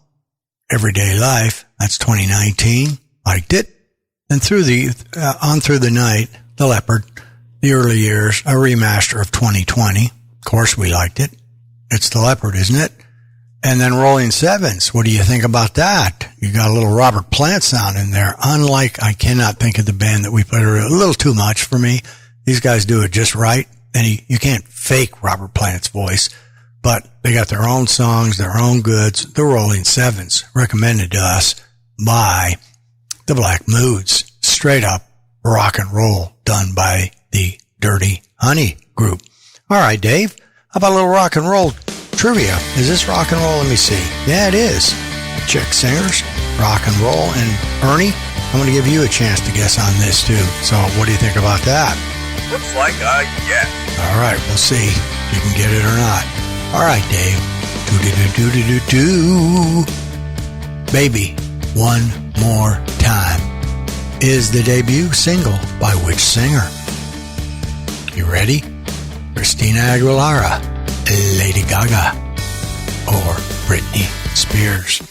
Speaker 5: Everyday Life, that's 2019. Liked it. And through the on through the night, The Leopard, The Early Years, a remaster of 2020. Of course, we liked it. It's The Leopard, isn't it? And then Rolling Sevens. What do you think about that? You got a little Robert Plant sound in there. Unlike, I cannot think of the band that we played, a little too much for me. These guys do it just right. And you can't fake Robert Plant's voice. But they got their own songs, their own goods. The Rolling Sevens, recommended to us by the Black Moods. Straight up rock and roll done by the Dirty Honey Group. All right, Dave, how about a little rock and roll trivia? Is this rock and roll? Let me see. Yeah, it is. Chick singers, rock and roll. And Ernie, I'm going to give you a chance to guess on this too. So what do you think about that?
Speaker 13: Looks like I guess.
Speaker 5: All right, we'll see if you can get it or not. All right, Dave. Do-do-do-do-do-do. Baby, One More Time is the debut single by which singer? You ready? Christina Aguilera, Lady Gaga, or Britney Spears?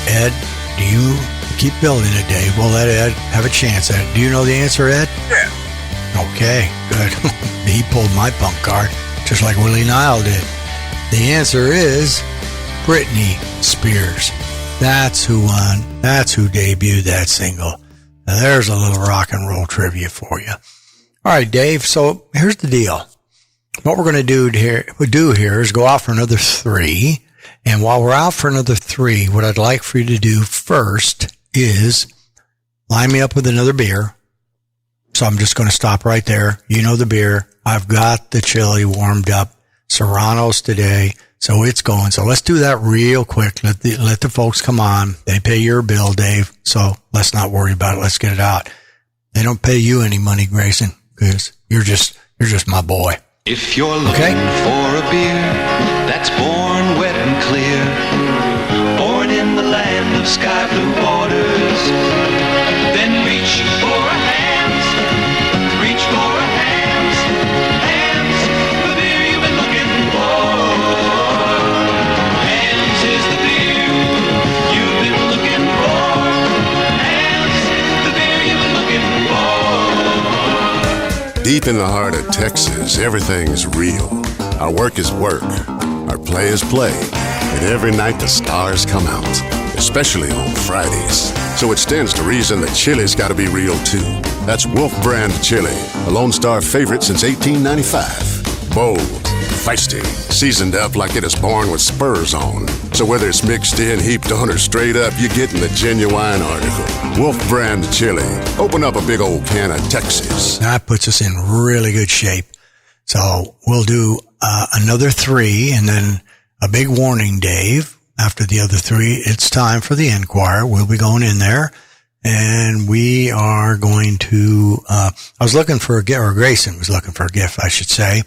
Speaker 5: Ed, do you keep building it, Dave? We'll let Ed have a chance at it. Do you know the answer, Ed?
Speaker 13: Yeah.
Speaker 5: Okay, good. He pulled my punk card, just like Willie Nile did. The answer is Britney Spears. That's who won. That's who debuted that single. Now there's a little rock and roll trivia for you. All right, Dave. So here's the deal. What we're going to do here is go out for another 3. And while we're out for another 3, what I'd like for you to do first is line me up with another beer. So I'm just going to stop right there. You know the beer. I've got the chili warmed up. Serrano's today. So it's going. So let's do that real quick. Let the folks come on. They pay your bill, Dave. So let's not worry about it. Let's get it out. They don't pay you any money, Grayson, because you're just my boy.
Speaker 14: If you're looking for a beer that's born wet and clear, born in the land of sky blue waters, then reach for a Hamm's, reach for a Hamm's, Hamm's, the beer you've been looking for. Hamm's is the beer you've been looking for. Hamm's, the beer you've been looking for.
Speaker 15: Deep in the heart of Texas, everything's real. Our work is work, our play is play, and every night the stars come out, especially on Fridays. So it stands to reason that chili's gotta be real too. That's Wolf Brand Chili, a Lone Star favorite since 1895. Bold, feisty, seasoned up like it is born with spurs on. So whether it's mixed in, heaped on, or straight up, you're getting the genuine article. Wolf Brand Chili. Open up a big old can of Texas.
Speaker 5: That puts us in really good shape. So we'll do another 3 and then a big warning, Dave. After the other 3, it's time for the Enquirer. We'll be going in there and we are going to, I was looking for a gift, or Grayson was looking for a gift, I should say.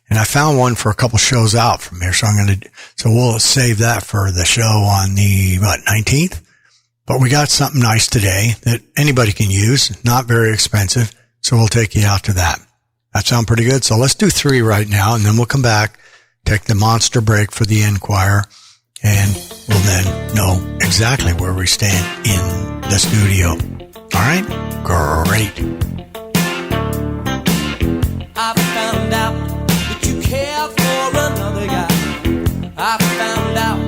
Speaker 5: And I found one for a couple shows out from here. So so we'll save that for the show on the, 19th. But we got something nice today that anybody can use. Not very expensive. So we'll take you out to that. That sound pretty good? So let's do 3 right now and then we'll come back, take the monster break for the Enquirer, and we'll then know exactly where we stand in the studio. All right? Great.
Speaker 2: I found out that you care for another guy. I found out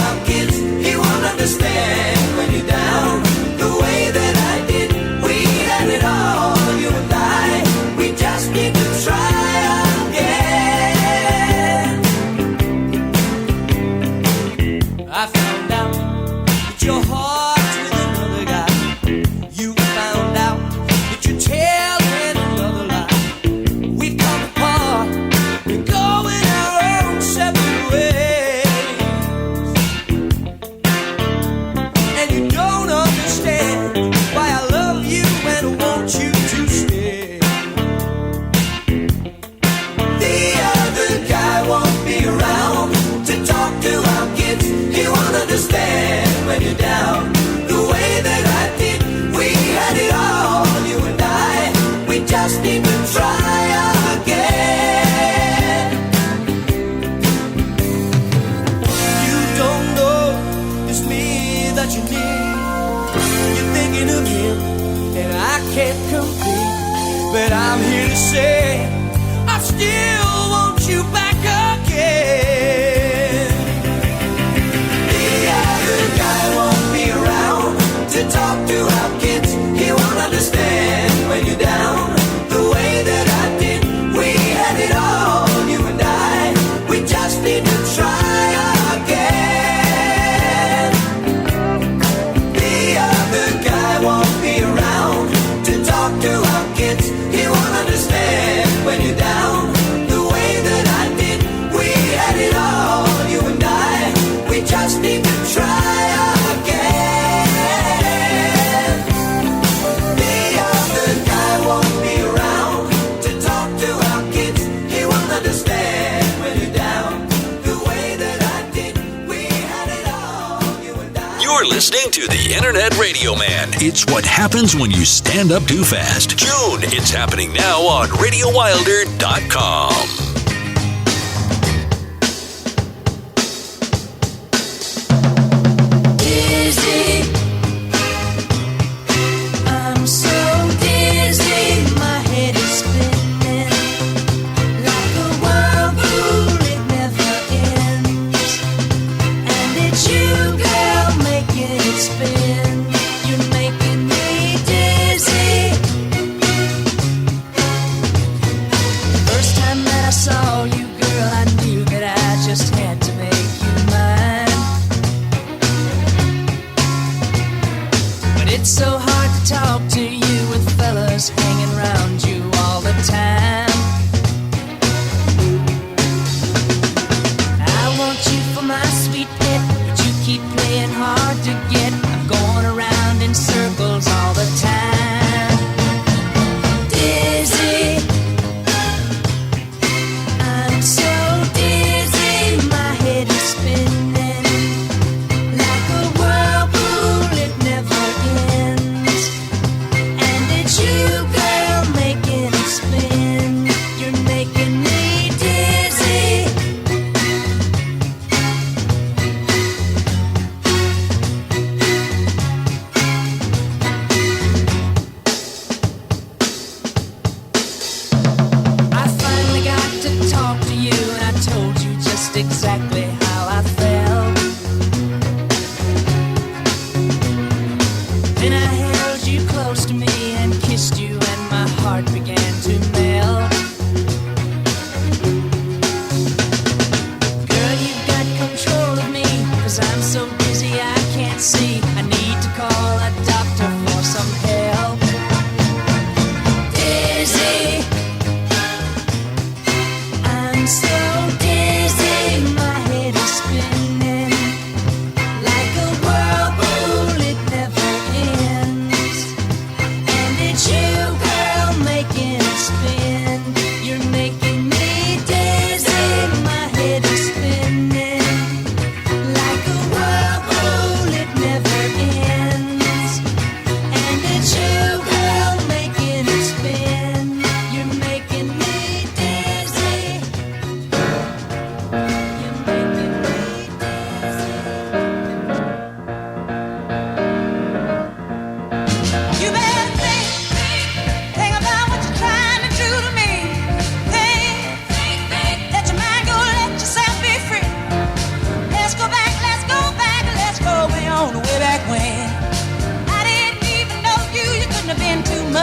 Speaker 2: our kids, he won't understand when you're down the way that I did. We had it all, you and I. We just need to try again. I found out that your heart's with another guy. You found out that your tail's in another lie. We've come apart, we're going our own separate ways. And you don't understand why I love you and want you to stay. The other guy won't be around to talk to our kids. He won't understand when you're down the way that I did. We had it all, you and I. We just need to try again. You don't know it's me that you need. You're thinking of him, and I can't compete. But I'm here to say I still want you back again. The other guy won't be around to talk to our kids. He won't understand when you're down the way that I did. We had it all, you and I. We just need to try again. The other guy won't be around to talk to our kids. He won't understand when you're down the way that I did. We had it all, you and I. We just need to try again. The other guy won't be around to talk to our kids. He won't understand when you're down the way that I did. We had it all, you and I.
Speaker 1: You're listening to the Internet Radio Man. It's what happens when you stand up too fast. June, it's happening now on RadioWilder.com.
Speaker 2: Dizzy, I'm so dizzy, my head is spinning like a whirlpool, it never ends. And it's you, girl, making it spin. You're making me dizzy. First time that I saw you, girl, I knew that I just had to make you mine. But it's so hard to talk to you with fellas hanging around you all the time. I want you for my sweet pet, but you keep playing hard to get. I'm going around in circles all the time. Dizzy, I'm so dizzy, my head is spinning like a whirlpool, it never ends. And it's you, girl, making it spin. You're making me dizzy. I finally got to talk to you, and I told you just exactly how I felt. Then I held you close to me and kissed you, and my heart began to melt. Girl, you've got control of me, 'cause I'm so dizzy I can't see. I need to call a doctor for some help. Dizzy, I'm so dizzy, my head is spinning like a whirlpool, it never ends. And it's you, girl, making it spin. You're making me dizzy, my head is spinning like a whirlpool, it never ends.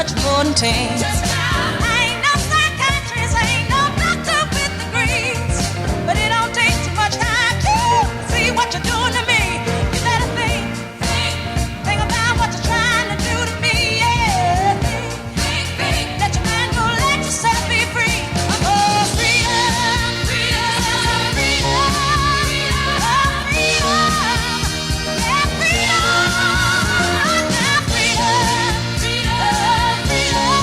Speaker 7: much more than 10. Ain't no psychiatrist, ain't no doctor with degrees, but it don't take too much time to see what you're doing to me. You better think about what you're trying to do to me. Yeah, let your mind go, let yourself be free. Oh, freedom, freedom, freedom, oh, freedom, yeah, freedom, now freedom, freedom, freedom,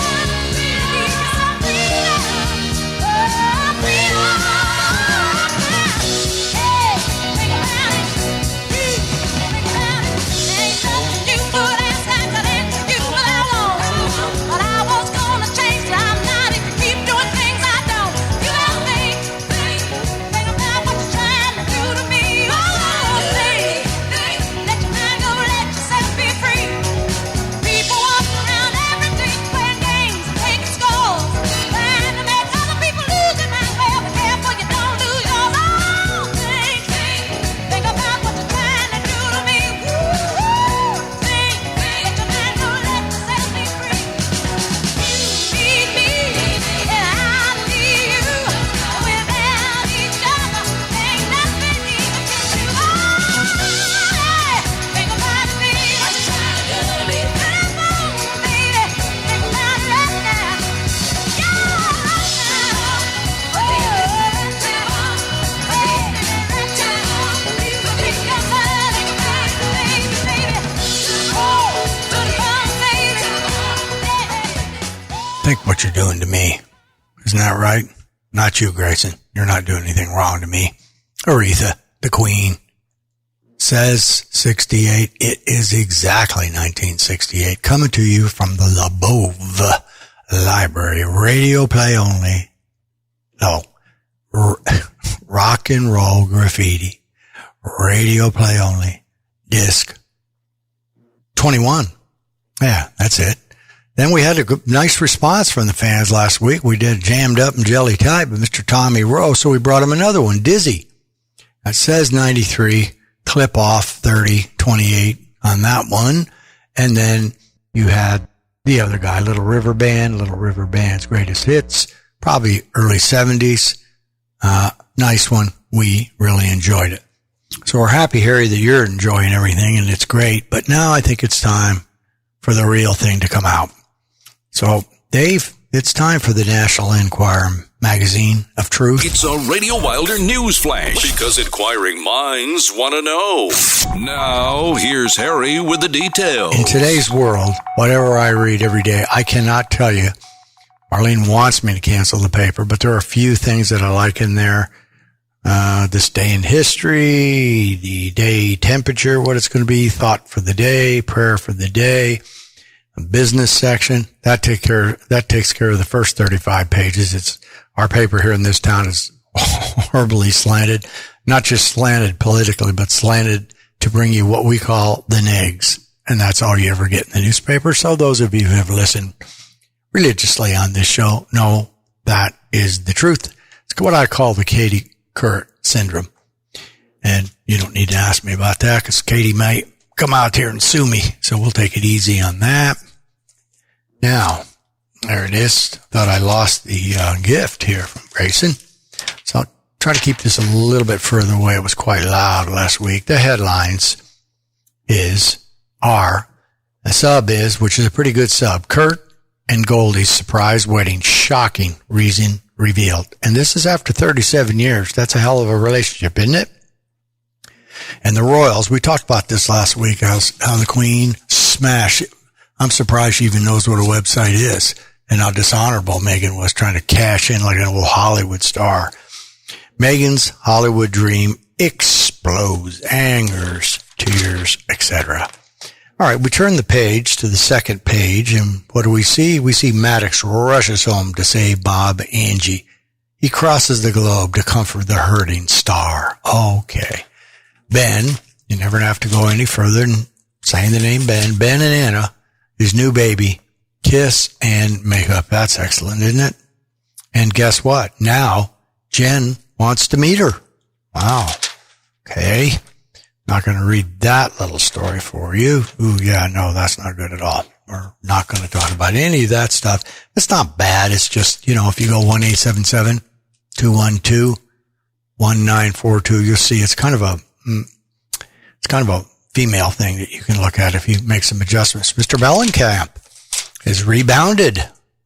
Speaker 7: freedom, freedom, oh, freedom. Hey, think about it, think about it. Ain't nothing you could ask I could answer you without long. But I was gonna change, but I'm not if you keep doing things I don't. You better think about what you're trying to do to me. Oh, think, let your mind go, let yourself be free. People walk around every day playing games and taking scores, trying to make other people lose their mind. Well, be careful you don't lose yours. Oh, think about what you're trying to do to me. Woo-hoo. Think, let your mind go, let yourself be free. You need me, and I need you. Without each other, ain't nothing even can do. Oh, think about it, baby. What you trying to do to me? Come on, baby. Think about it right now. Yeah, right now. Oh, right now. Hey, right now. Think about it, baby, baby. Oh, baby.
Speaker 5: Think what you're doing to me. Isn't that right? Not you, Grayson. You're not doing anything wrong to me. Aretha, the Queen, says 68. It is exactly 1968. Coming to you from the La Bove Library. Radio play only. No. Rock and roll graffiti. Radio play only. Disc 21. Yeah, that's it. Then we had a nice response from the fans last week. We did Jammed Up and Jelly Tight by Mr. Tommy Rowe, so we brought him another one, Dizzy. That says 93, clip off 30, 28 on that one. And then you had the other guy, Little River Band's greatest hits, probably early 70s. Nice one. We really enjoyed it. So we're happy, Harry, that you're enjoying everything, and it's great. But now I think it's time for the real thing to come out. So, Dave, it's time for the National Enquirer magazine of truth.
Speaker 1: It's a Radio Wilder news flash because inquiring minds want to know. Now, here's Harry with the details.
Speaker 5: In today's world, whatever I read every day, I cannot tell you. Marlene wants me to cancel the paper, but there are a few things that I like in there. This day in history, the day temperature, what it's going to be, thought for the day, prayer for the day, a business section. That takes care of the first 35 pages. It's our paper here in this town is horribly slanted, not just slanted politically, but slanted to bring you what we call the negs. And that's all you ever get in the newspaper. So those of you who have listened religiously on this show know that is the truth. It's what I call the Katie Couric syndrome. And you don't need to ask me about that because Katie might come out here and sue me. So we'll take it easy on that. Now, there it is. Thought I lost the gift here from Grayson. So I'll try to keep this a little bit further away. It was quite loud last week. The headlines are, the sub is, which is a pretty good sub, Kurt and Goldie's surprise wedding, shocking reason revealed. And this is after 37 years. That's a hell of a relationship, isn't it? And the Royals, we talked about this last week, how the Queen smashed it. I'm surprised she even knows what a website is and how dishonorable Meghan was trying to cash in like an old Hollywood star. Meghan's Hollywood dream explodes, angers, tears, etc. All right, we turn the page to the second page, and what do we see? We see Maddox rushes home to save Bob Angie. He crosses the globe to comfort the hurting star. Okay. Ben, you never have to go any further than saying the name Ben. Ben and Anna, his new baby, kiss and make up. That's excellent, isn't it? And guess what? Now, Jen wants to meet her. Wow. Okay. Not going to read that little story for you. Ooh, yeah, no, that's not good at all. We're not going to talk about any of that stuff. It's not bad. It's just, if you go 1-877-212-1942, you'll see it's kind of a female thing that you can look at if you make some adjustments. Mr. Mellencamp is rebounded.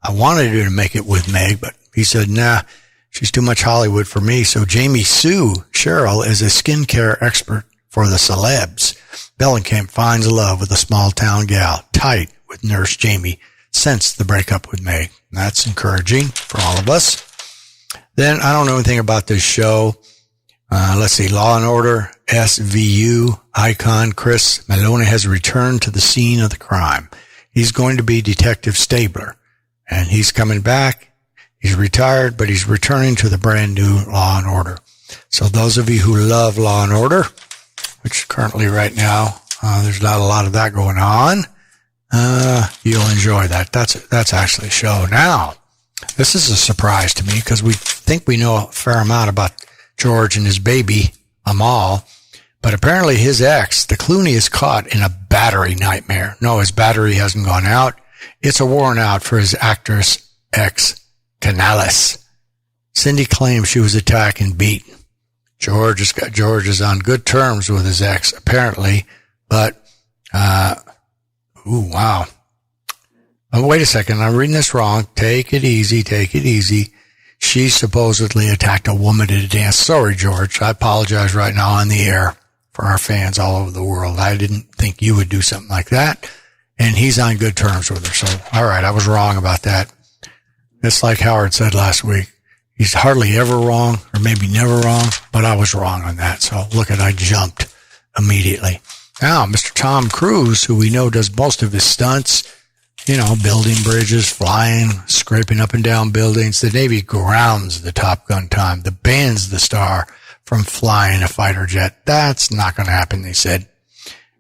Speaker 5: I wanted to make it with Meg, but he said, nah, she's too much Hollywood for me. So Jamie Sue Cheryl is a skincare expert for the celebs. Mellencamp finds love with a small town gal, tight with Nurse Jamie since the breakup with Meg. That's encouraging for all of us. Then I don't know anything about this show. Let's see, Law and Order, SVU, icon Chris Maloney has returned to the scene of the crime. He's going to be Detective Stabler, and he's coming back. He's retired, but he's returning to the brand new Law and Order. So those of you who love Law and Order, which currently right now, there's not a lot of that going on, you'll enjoy that. That's actually a show. Now, this is a surprise to me because we think we know a fair amount about George and his baby, Amal, but apparently his ex, the Clooney, is caught in a battery nightmare. No, his battery hasn't gone out. It's a worn out for his actress ex, Canales. Cindy claims she was attacked and beaten. George is on good terms with his ex, apparently, but, wow. Oh, wait a second. I'm reading this wrong. Take it easy. She supposedly attacked a woman at a dance. Sorry, George. I apologize right now on the air for our fans all over the world. I didn't think you would do something like that. And he's on good terms with her. So, all right, I was wrong about that. It's like Howard said last week. He's hardly ever wrong, or maybe never wrong, but I was wrong on that. So look I jumped immediately. Now, Mr. Tom Cruise, who we know does most of his stunts, building bridges, flying, scraping up and down buildings. The Navy grounds the Top Gun time. The bans the star from flying a fighter jet. That's not going to happen, they said.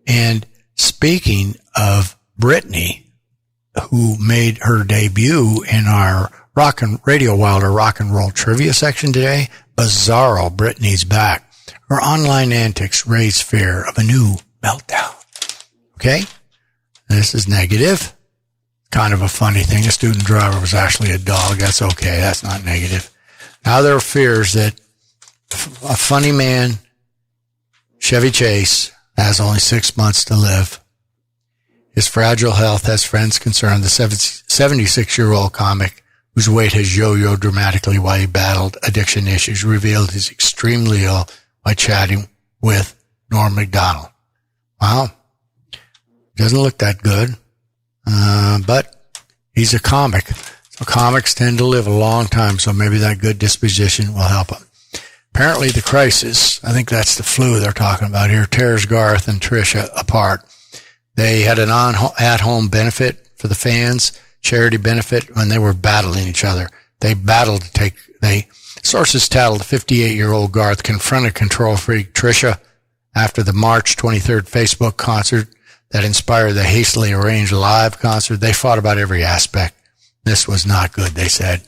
Speaker 5: And speaking of Britney, who made her debut in our Radio Wilder rock and roll trivia section today, bizarro Britney's back. Her online antics raise fear of a new meltdown. Okay? This is negative. Kind of a funny thing. A student driver was actually a dog. That's okay. That's not negative. Now there are fears that a funny man, Chevy Chase, has only 6 months to live. His fragile health has friends concerned. The 76-year-old comic, whose weight has yo-yoed dramatically while he battled addiction issues, revealed he's extremely ill by chatting with Norm Macdonald. Wow. Doesn't look that good. But he's a comic. So comics tend to live a long time, so maybe that good disposition will help him. Apparently the crisis, I think that's the flu they're talking about here, tears Garth and Trisha apart. They had an at-home benefit for the fans, charity benefit, when they were battling each other. Sources tattled 58-year-old Garth confronted control freak Trisha after the March 23rd Facebook concert that inspired the hastily arranged live concert. They fought about every aspect. This was not good, they said.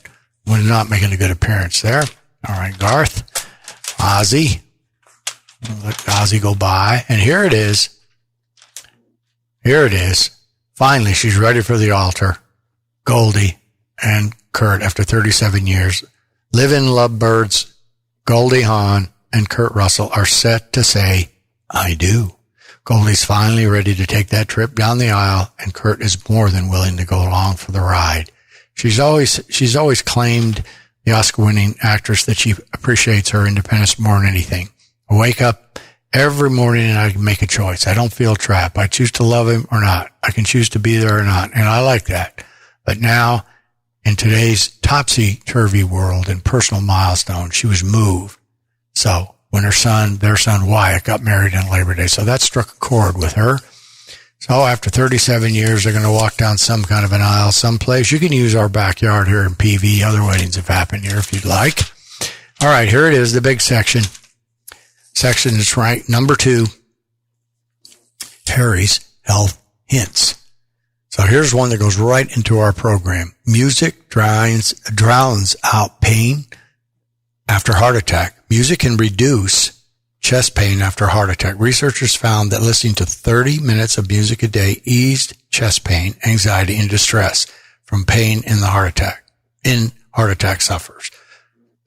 Speaker 5: We're not making a good appearance there. All right, Garth, Ozzy. Let Ozzy go by. And here it is. Finally, she's ready for the altar. Goldie and Kurt, after 37 years. Live-in lovebirds, Goldie Hawn and Kurt Russell are set to say, I do. Goldie's finally ready to take that trip down the aisle, and Kurt is more than willing to go along for the ride. She's always claimed, the Oscar-winning actress, that she appreciates her independence more than anything. I wake up every morning and I can make a choice. I don't feel trapped. I choose to love him or not. I can choose to be there or not, and I like that. But now, in today's topsy-turvy world and personal milestone, she was moved. So, when their son Wyatt got married on Labor Day. So that struck a chord with her. So after 37 years, they're going to walk down some kind of an aisle someplace. You can use our backyard here in PV. Other weddings have happened here if you'd like. All right, here it is, the big section. Section is ranked number 2, Harry's Health Hints. So here's one that goes right into our program. Music drowns out pain after heart attack. Music can reduce chest pain after a heart attack. Researchers found that listening to 30 minutes of music a day eased chest pain, anxiety, and distress from pain in heart attack sufferers.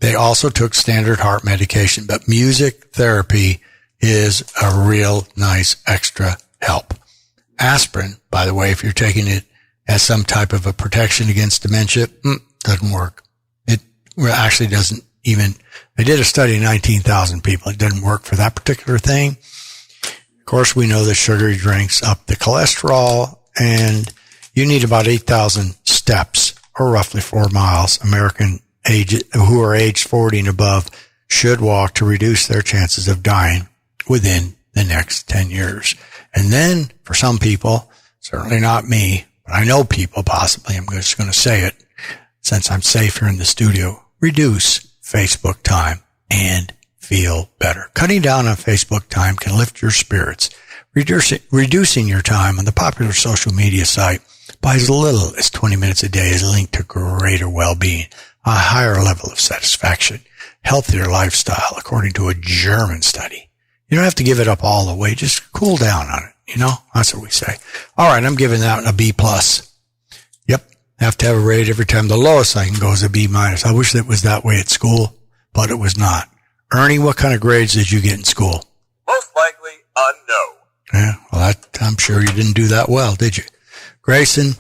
Speaker 5: They also took standard heart medication, but music therapy is a real nice extra help. Aspirin, by the way, if you're taking it as some type of a protection against dementia, doesn't work. It actually doesn't even, they did a study of 19,000 people. It doesn't work for that particular thing. Of course, we know that sugary drinks up the cholesterol, and you need about 8,000 steps, or roughly 4 miles. American who are aged 40 and above should walk to reduce their chances of dying within the next 10 years. And then for some people, certainly not me, but I know people possibly, I'm just going to say it since I'm safe here in the studio, reduce Facebook time and feel better. Cutting down on Facebook time can lift your spirits. Reducing your time on the popular social media site by as little as 20 minutes a day is linked to greater well-being, a higher level of satisfaction, healthier lifestyle, according to a German study. You don't have to give it up all the way. Just cool down on it. You know, that's what we say. All right, I'm giving that a B+. Yep, have to have a rate every time. The lowest I can go is a B-. I wish it was that way at school, but it was not. Ernie, what kind of grades did you get in school?
Speaker 13: Most likely a no.
Speaker 5: Yeah, well, I'm sure you didn't do that well, did you? Grayson,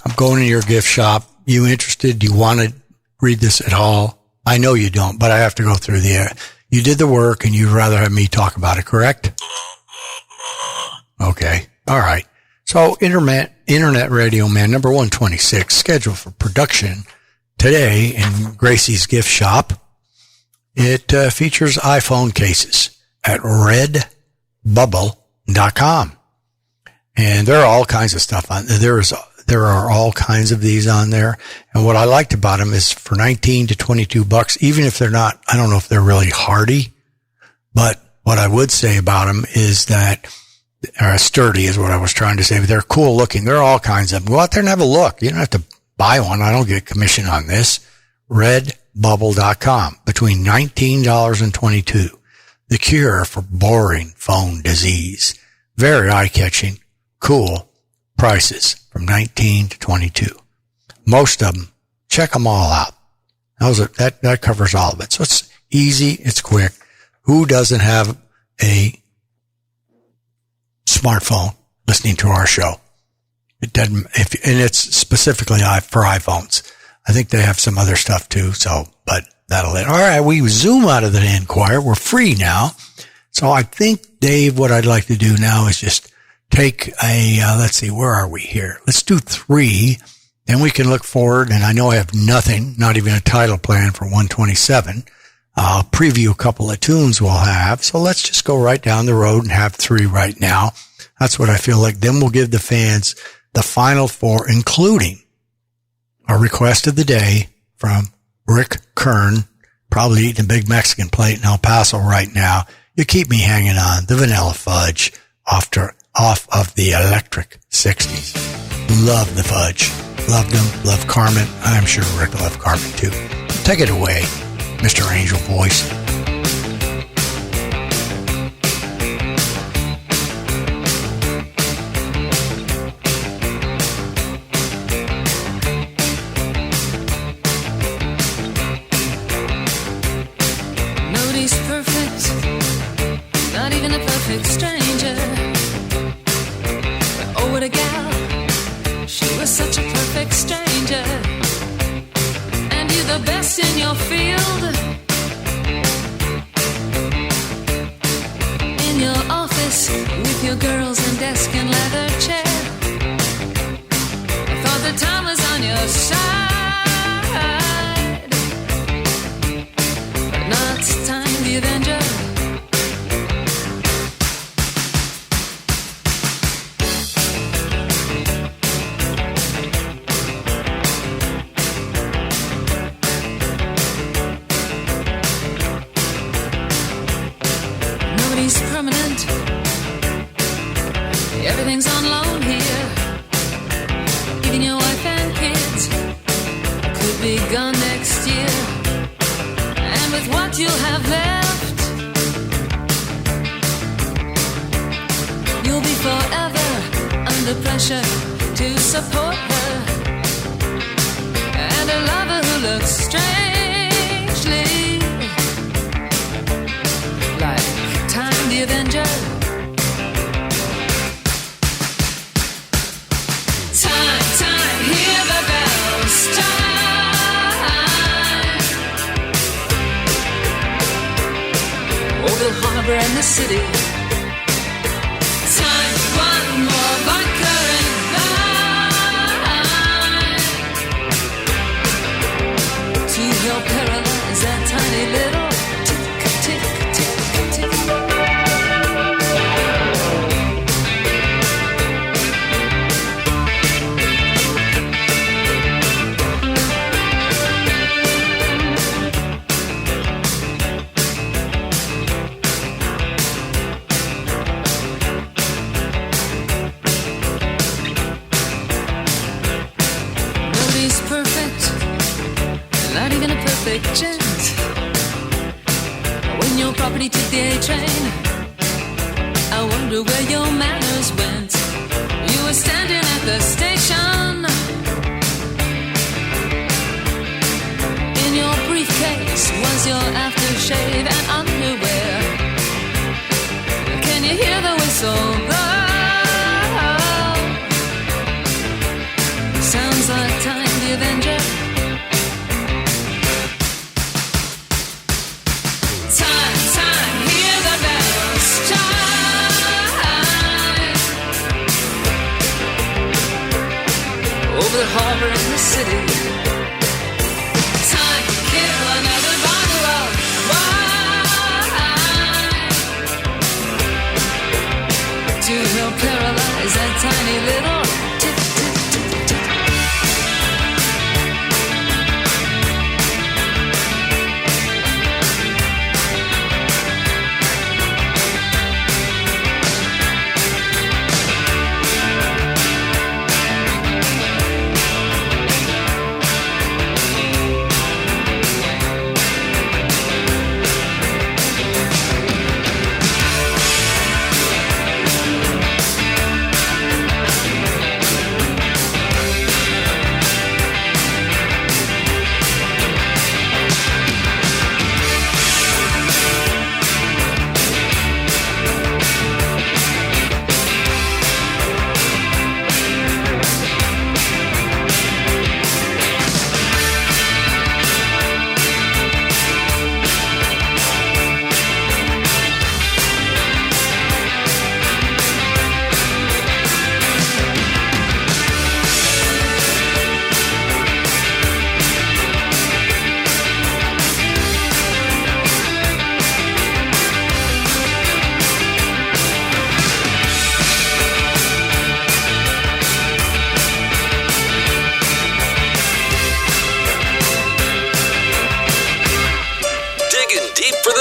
Speaker 5: I'm going to your gift shop. You interested? Do you want to read this at all? I know you don't, but I have to go through you did the work and you'd rather have me talk about it, correct? Okay. All right. So Internet Radio Man number 126 scheduled for production today in Gracie's gift shop. It features iPhone cases at redbubble.com. And there are all kinds of stuff on there. There are all kinds of these on there. And what I liked about them is for $19 to $22, even if they're not, I don't know if they're really hardy, but what I would say about them is that sturdy is what I was trying to say, but they're cool looking. There are all kinds of them. Go out there and have a look. You don't have to buy one. I don't get commission on this. Redbubble.com, between $19 and $22. The cure for boring phone disease. Very eye-catching, cool prices from $19 to $22. Most of them, check them all out. That covers all of it. So it's easy, it's quick. Who doesn't have a smartphone listening to our show? It doesn't, and it's specifically for iPhones. I think they have some other stuff too, but that'll it. All right, we zoom out of the Enquirer. We're free now. So I think, Dave, what I'd like to do now is just take let's see, where are we here? Let's do 3, then we can look forward, and I know I have nothing, not even a title plan for 127. I'll preview a couple of tunes we'll have, so let's just go right down the road and have 3 right now. That's what I feel like. Then we'll give the fans the final 4, including our request of the day from Rick Kern, probably eating a big Mexican plate in El Paso right now. You keep me hanging on. The Vanilla Fudge off of the Electric 60s. Love the Fudge. Loved them. Love Carmen. I'm sure Rick loved Carmen too. Take it away, Mr. Angel Voice.
Speaker 16: Nobody's perfect, not even a perfect stranger. Oh, what a gal, she was such a perfect stranger. And you're the best in your field. In your office, with your girls and desk and leather chair. I thought the time was on your side, but now it's time the Avenger. Nobody's permanent. Everything's on loan here. Even your wife and kids could be gone next year. And with what you'll have left, the pressure to support her, and a lover who looks strangely like Time the Avenger. Time, time, hear the bells. Time over the harbor and the city. Time, one more vodka and wine to help paralyze that tiny little tick, tick, tick, tick. Nobody's perfect, not even a perfect chance. When your property took the A train, I wonder where your manners went. You were standing at the station. In your briefcase was your aftershave and underwear. Can you hear the whistle blow? Sounds like Time the Avenger. Time, time, hear the bells chime over the harbor and the city. Time to kill another bottle of wine to help paralyze that tiny little tick, tick, tick, tick.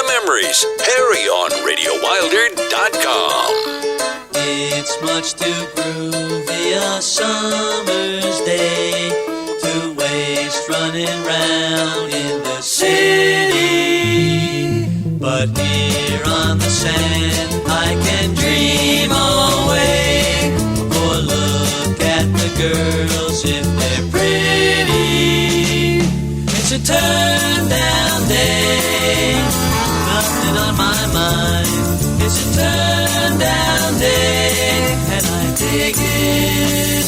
Speaker 1: memories. Harry on RadioWilder.com.
Speaker 17: It's much too groovy a summer's day to waste running round in the city. But here on the sand I can dream away, or look at the girls if they're pretty. It's a turn down day, nothing on my mind. It's a turn down day, and I dig it.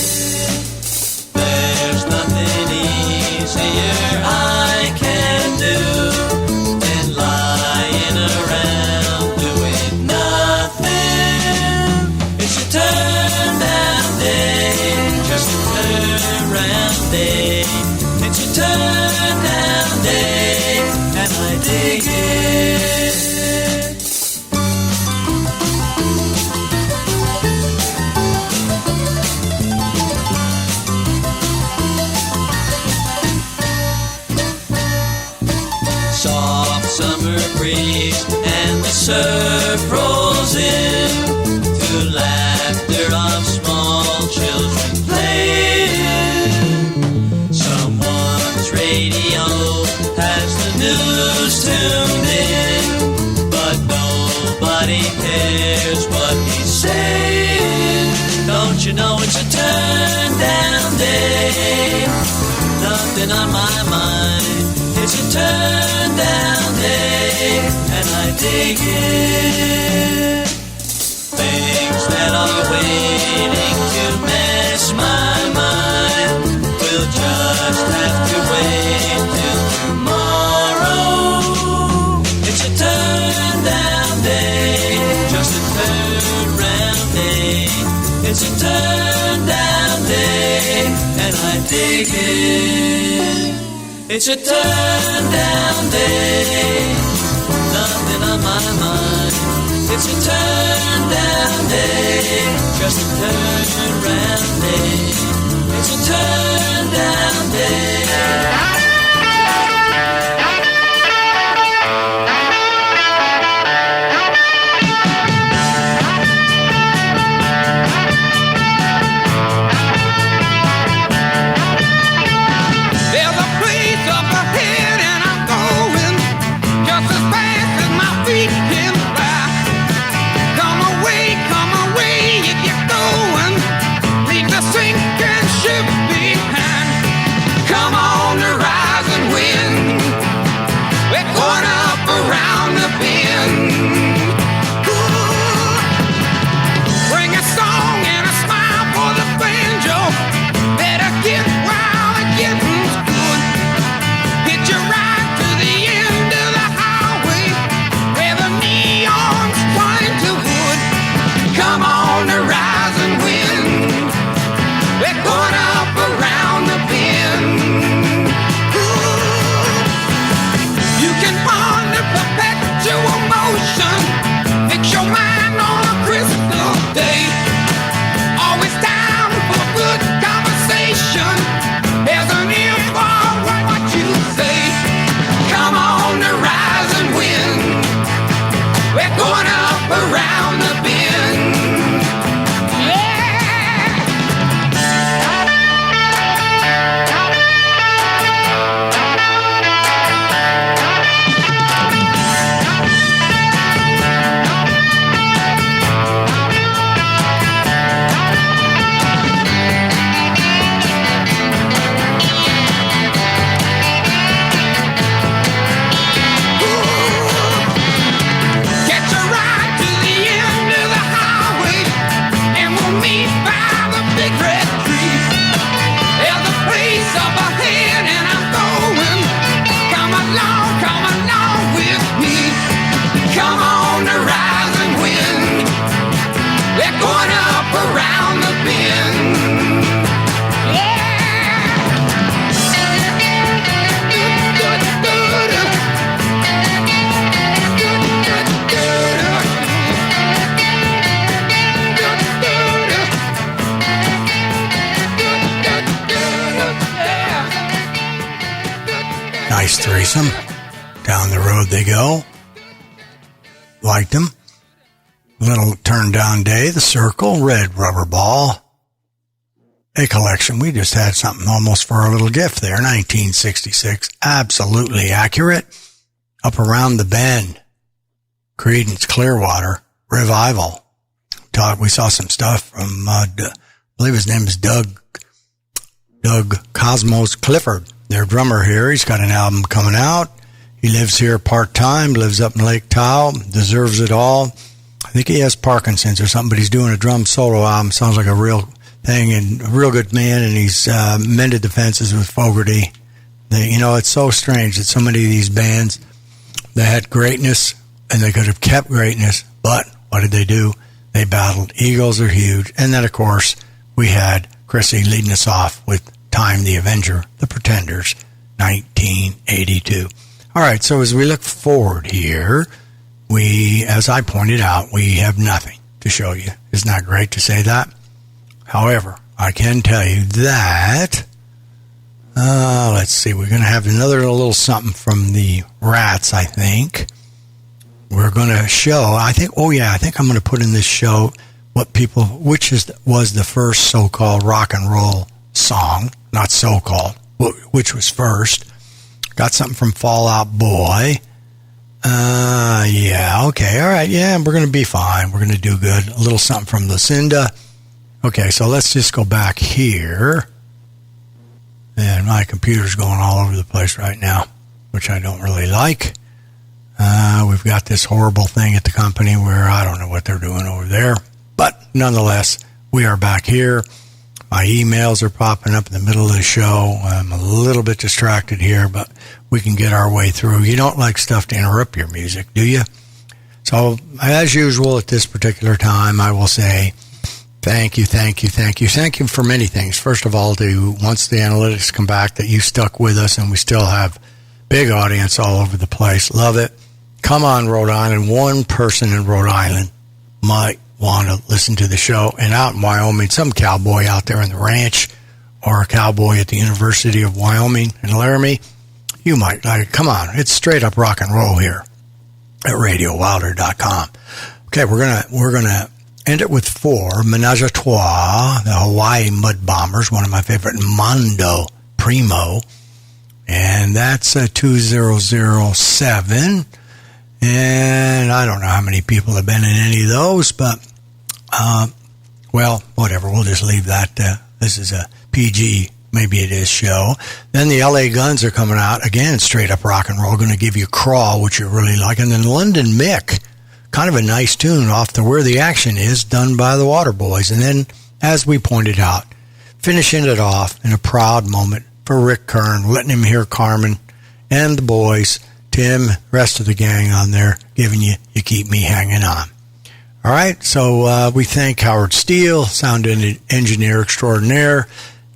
Speaker 17: There's nothing easier I can do than lying around doing nothing. It's a turn down day, just a turn round day. It's a turn down day, and I dig it. Soft summer breeze and the surf rolls in to laughter of small children playing. Someone's radio has the news tuned in, but nobody cares what he's saying. Don't you know it's a turn down day. Nothing on my mind. It's a turn down day, and I dig it. Things that are waiting to mess my mind will just have to wait till tomorrow. It's a turn down day, just a turn round day. It's a turn down day, and I dig it. It's a turn down day, nothing on my mind. It's a turn down day, just a turn round day. It's a turn down day.
Speaker 5: Nice threesome. Down the road they go. Liked them. Little turn down day. The Circle. Red Rubber Ball. A collection. We just had something almost for our little gift there. 1966. Absolutely accurate. Up Around the Bend. Creedence Clearwater Revival. We saw some stuff from, I believe his name is Doug Cosmos Clifford, their drummer here. He's got an album coming out. He lives here part-time, lives up in Lake Tahoe, deserves it all. I think he has Parkinson's or something, but he's doing a drum solo album. Sounds like a real thing, and a real good man, and he's mended the fences with Fogerty. It's so strange that so many of these bands, they had greatness, and they could have kept greatness, but what did they do? They battled. Eagles are huge. And then, of course, we had Chrissy leading us off with Time the Avenger, The Pretenders, 1982. All right, so as we look forward here, as I pointed out, we have nothing to show you. Isn't that great to say that? However, I can tell you that, let's see, we're going to have another little something from the Rats, I think. We're going to show, I think I'm going to put in this show which was the first so-called rock and roll song, not so-called, which was first. Got something from Fall Out Boy. Yeah, okay, all right, yeah, we're going to be fine. We're going to do good. A little something from Lucinda. Okay, so let's just go back here. And my computer's going all over the place right now, which I don't really like. We've got this horrible thing at the company where I don't know what they're doing over there. But nonetheless, we are back here. My emails are popping up in the middle of the show. I'm a little bit distracted here, but we can get our way through. You don't like stuff to interrupt your music, do you? So, as usual, at this particular time, I will say thank you, thank you, thank you. Thank you for many things. First of all, once the analytics come back, that you stuck with us and we still have big audience all over the place. Love it. Come on, Rhode Island. One person in Rhode Island might want to listen to the show. And out in Wyoming, some cowboy out there in the ranch or a cowboy at the University of Wyoming in Laramie, you might like it. Come on. It's straight up rock and roll here at RadioWilder.com. Okay, we're gonna end it with 4, Menage a Trois, the Hawaii Mud Bombers, one of my favorite, Mondo Primo. And that's 2007. And I don't know how many people have been in any of those, but, well, whatever. We'll just leave that. This is a PG, maybe it is, show. Then the LA Guns are coming out. Again, straight up rock and roll. Going to give you Crawl, which you really like. And then London Mick, kind of a nice tune off the Where the Action Is, done by the Waterboys. And then, as we pointed out, finishing it off in a proud moment for Rick Kern, letting him hear Carmen and the boys, Tim, rest of the gang on there, giving you Keep Me Hanging On. All right, so we thank Howard Steele, sound engineer extraordinaire.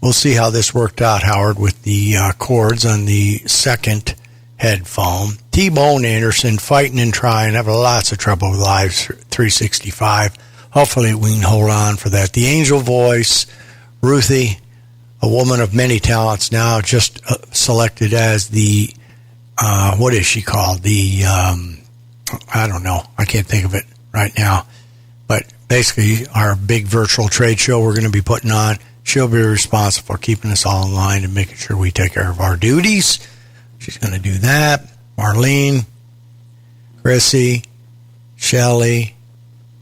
Speaker 5: We'll see how this worked out, Howard, with the chords on the second headphone. T-Bone Anderson, fighting and trying, having lots of trouble with Live 365. Hopefully we can hold on for that. The Angel Voice, Ruthie, a woman of many talents now, just selected as the what is she called? The, I don't know. I can't think of it right now. But basically, our big virtual trade show we're going to be putting on, she'll be responsible for keeping us all in line and making sure we take care of our duties. She's going to do that. Marlene, Chrissy, Shelley,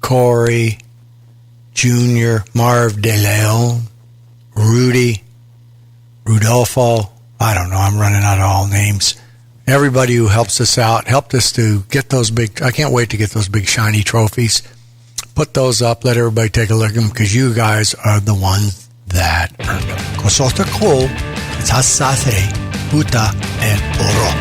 Speaker 5: Corey, Junior, Marv De Leon, Rudy, Rudolfo. I don't know. I'm running out of all names. Everybody who helps us out, helped us to get those big, I can't wait to get those big shiny trophies. Put those up, let everybody take a look at them, because you guys are the ones that earned them. Kosota ko, sasase, uta, and oro.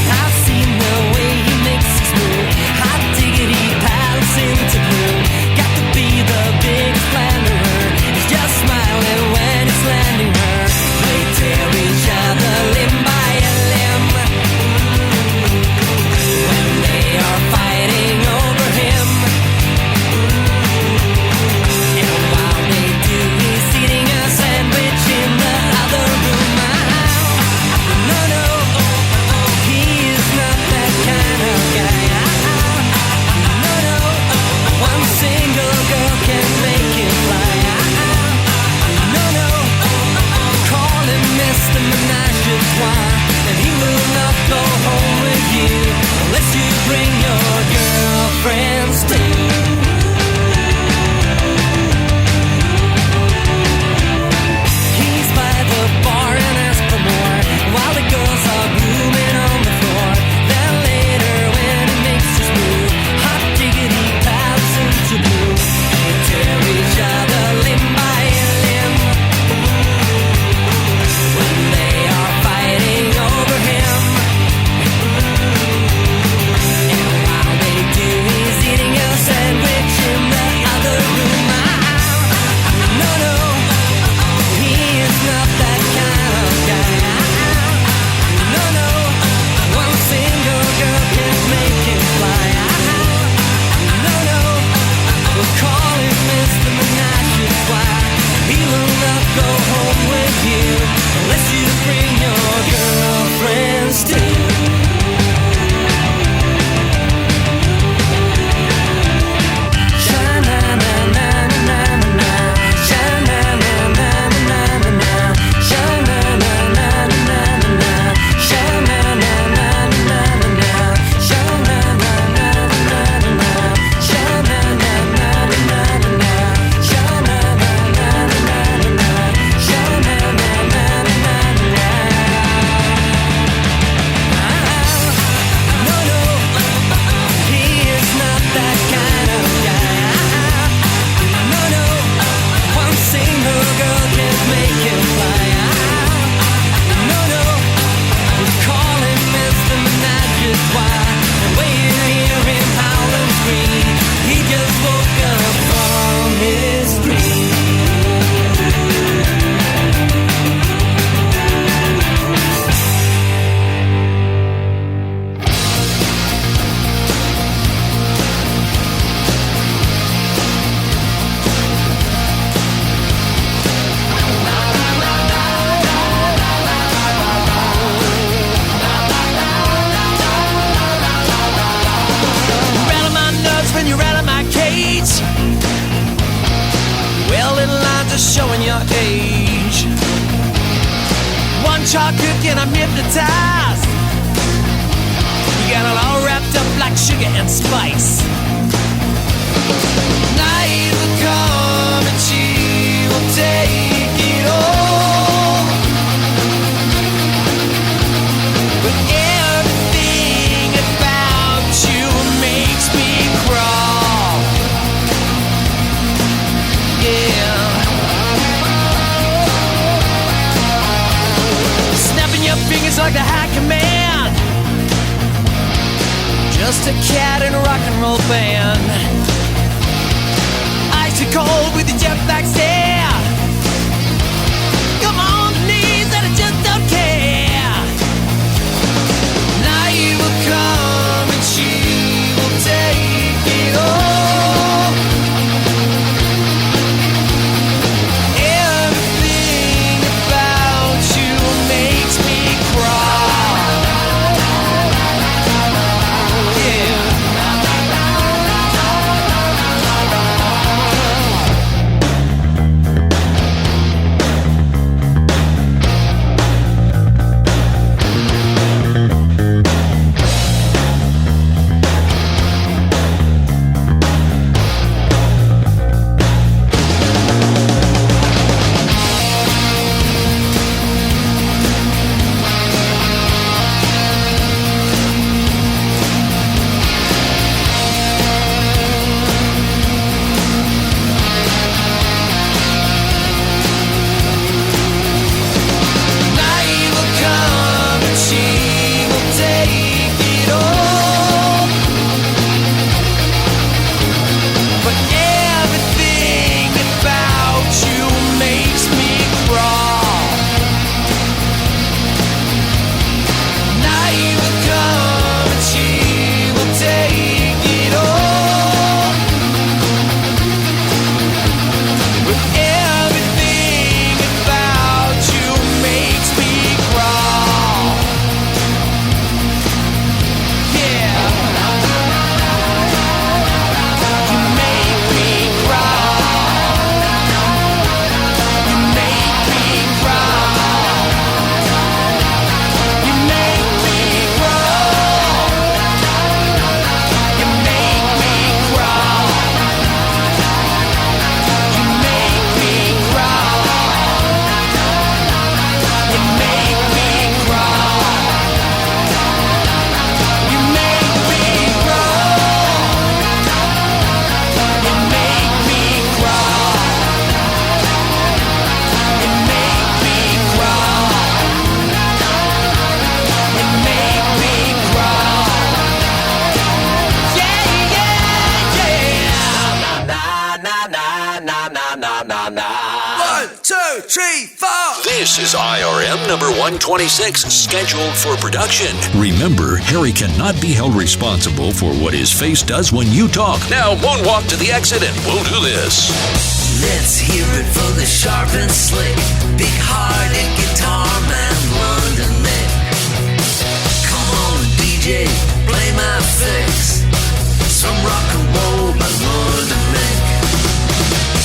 Speaker 2: I've seen the way he makes his move. Hot diggity palace into blue. Got to be the biggest slanderer. He's just smiling when it's landing her. They tear each other limb by a limb when they are fighting over him. And while they do, he's
Speaker 18: and I'm hypnotized. We got it all wrapped up like sugar and spice. Night will come and she will take it all. But everything about you makes me crawl. Yeah. Snapping your fingers like the high command. Just a cat in a rock and roll band. Icy cold with the jetpack stare. Come on the knees and I just don't care. Night will come and she will take it all. Everything about you makes me crawl.
Speaker 1: This is IRM number 126, scheduled for production. Remember, Harry cannot be held responsible for what his face does when you talk. Now, moonwalk to the exit and we'll do this.
Speaker 2: Let's hear it for the sharp and slick, big-hearted guitar man, London Nick. Come on, DJ, play my fix. Some rock and roll by London Nick.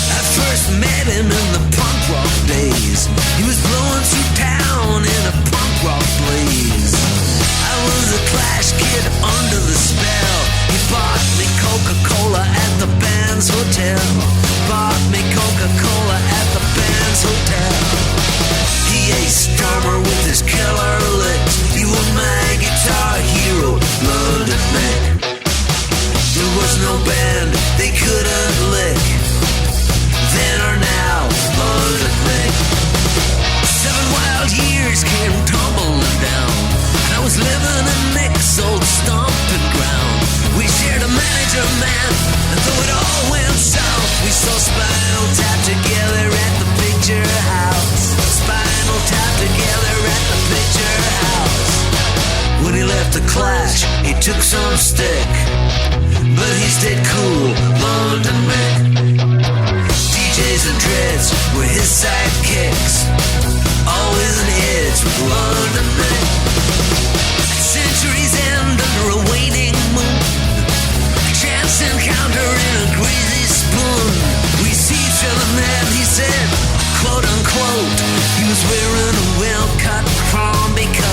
Speaker 2: I first met him in the punk rock days. He was blowing through town in a punk rock blaze. I was a Clash kid under the spell. He bought me Coca-Cola at the band's hotel. Bought me Coca-Cola at the band's hotel. He aced drummer with his killer licks. He was my guitar hero, London Nick. There was no band they couldn't lick. Then or now, London Nick. 7 wild years came tumbling down, and I was living in Nick's old stomping ground. We shared a manager, man, and though it all went south, we saw Spinal Tap together at the Picture House. Spinal Tap together at the Picture House. When he left the Clash, he took some stick, but he stayed cool, London Nick. DJs and dreads were his sidekicks, always in hits with London Nick. Centuries end under a waning moon, a chance encounter in a greasy spoon. We see each other, man, he said, quote unquote. He was wearing a well-cut Crombie coat.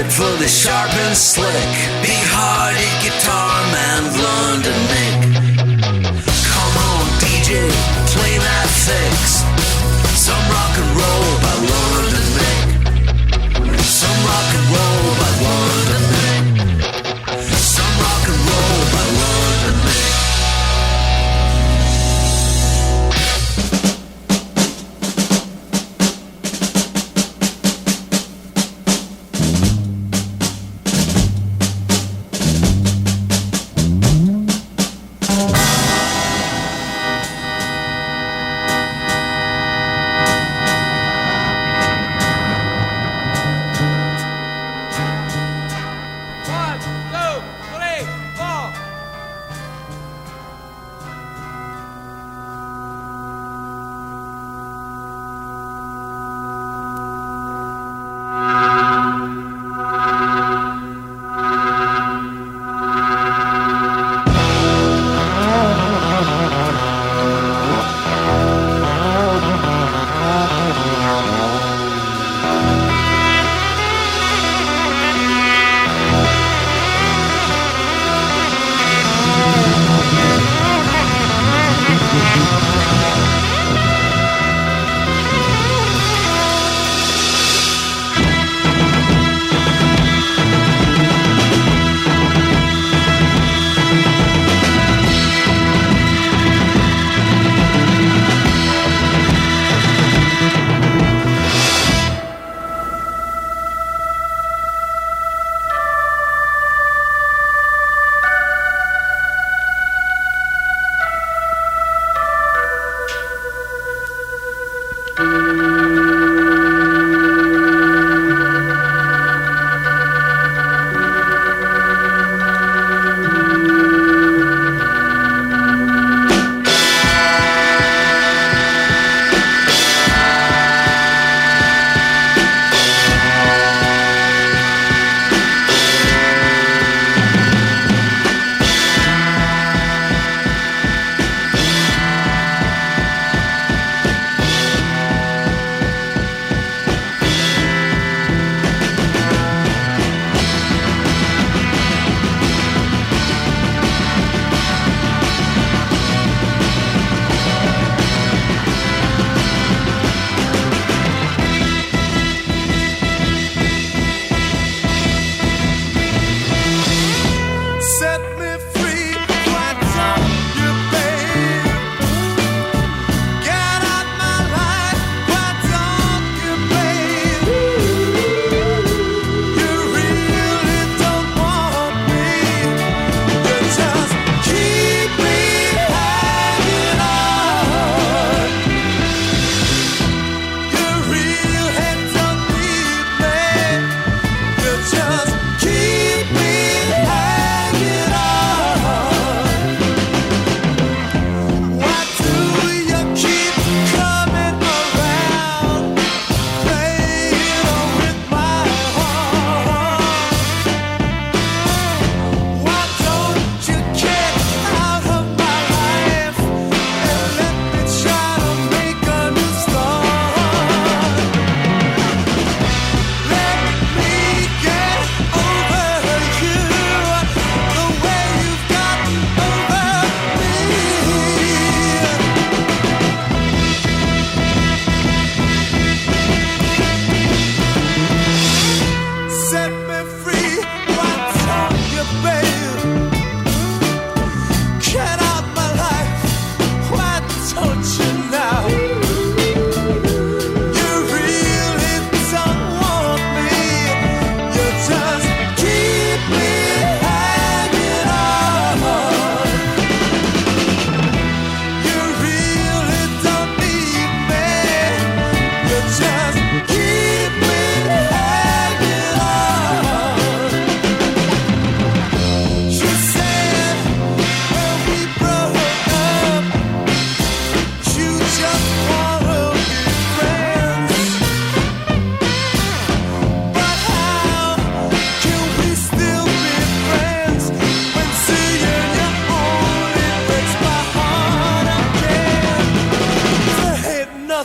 Speaker 19: it for the sharp and slick, big-hearted guitar man, London Nick. Come on, DJ, play that fix. Some rock and roll by London Nick. Some rock and roll by London Nick. Some rock and roll by London Nick.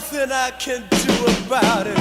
Speaker 18: nothing I can do about it.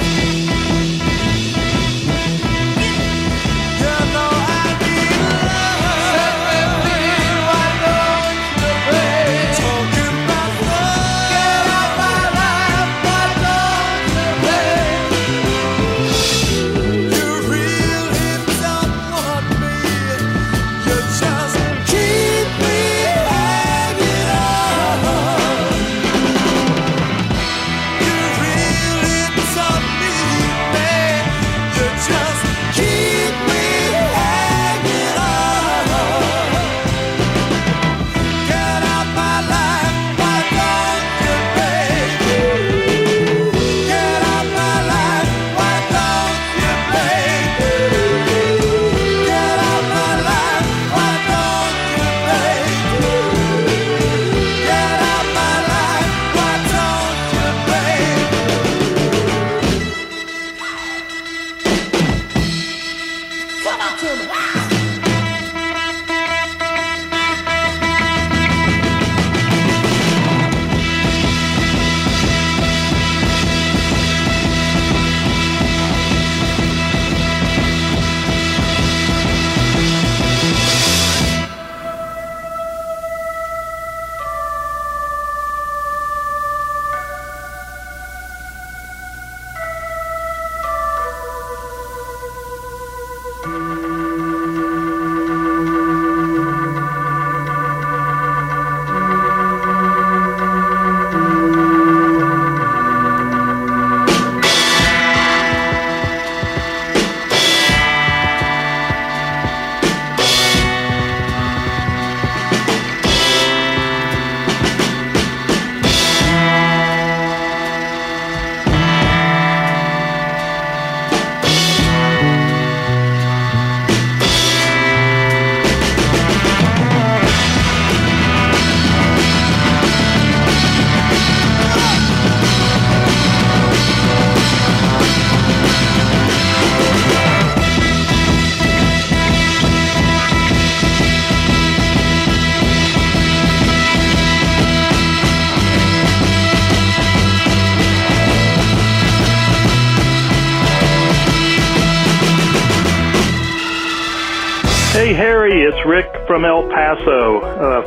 Speaker 20: Harry, it's Rick from El Paso,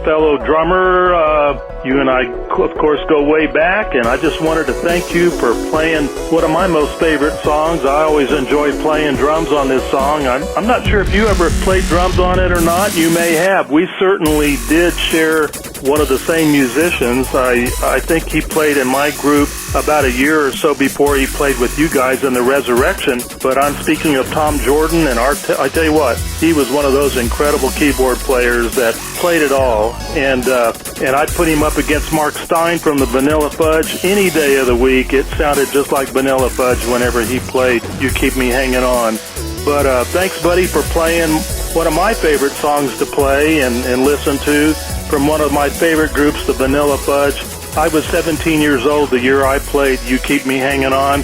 Speaker 20: fellow drummer. You and I, of course, go way back, and I just wanted to thank you for playing one of my most favorite songs. I always enjoy playing drums on this song. I'm not sure if you ever played drums on it or not. You may have. We certainly did share one of the same musicians. I think he played in my group about a year or so before he played with you guys in the Resurrection. But I'm speaking of Tom Jordan, and I tell you what, he was one of those incredible keyboard players that played it all. And I'd put him up against Mark Stein from the Vanilla Fudge any day of the week. It sounded just like Vanilla Fudge whenever he played You Keep Me Hanging On. But thanks, buddy, for playing one of my favorite songs to play and listen to from one of my favorite groups, the Vanilla Fudge. I was 17 years old the year I played You Keep Me Hanging On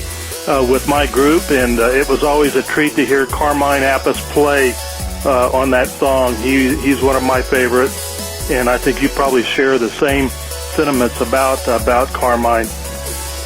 Speaker 20: with my group, and it was always a treat to hear Carmine Appice play on that song. He's one of my favorites, and I think you probably share the same sentiments about Carmine.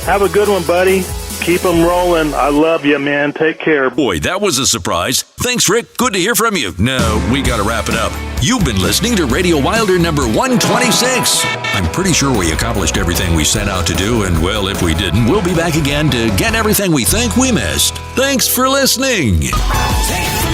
Speaker 20: Have a good one, buddy. Keep them rolling. I love you, man. Take care.
Speaker 1: Boy, that was a surprise. Thanks, Rick. Good to hear from you. No, we got to wrap it up. You've been listening to Radio Wilder number 126. I'm pretty sure we accomplished everything we set out to do, and, well, if we didn't, we'll be back again to get everything we think we missed. Thanks for listening.
Speaker 19: Take it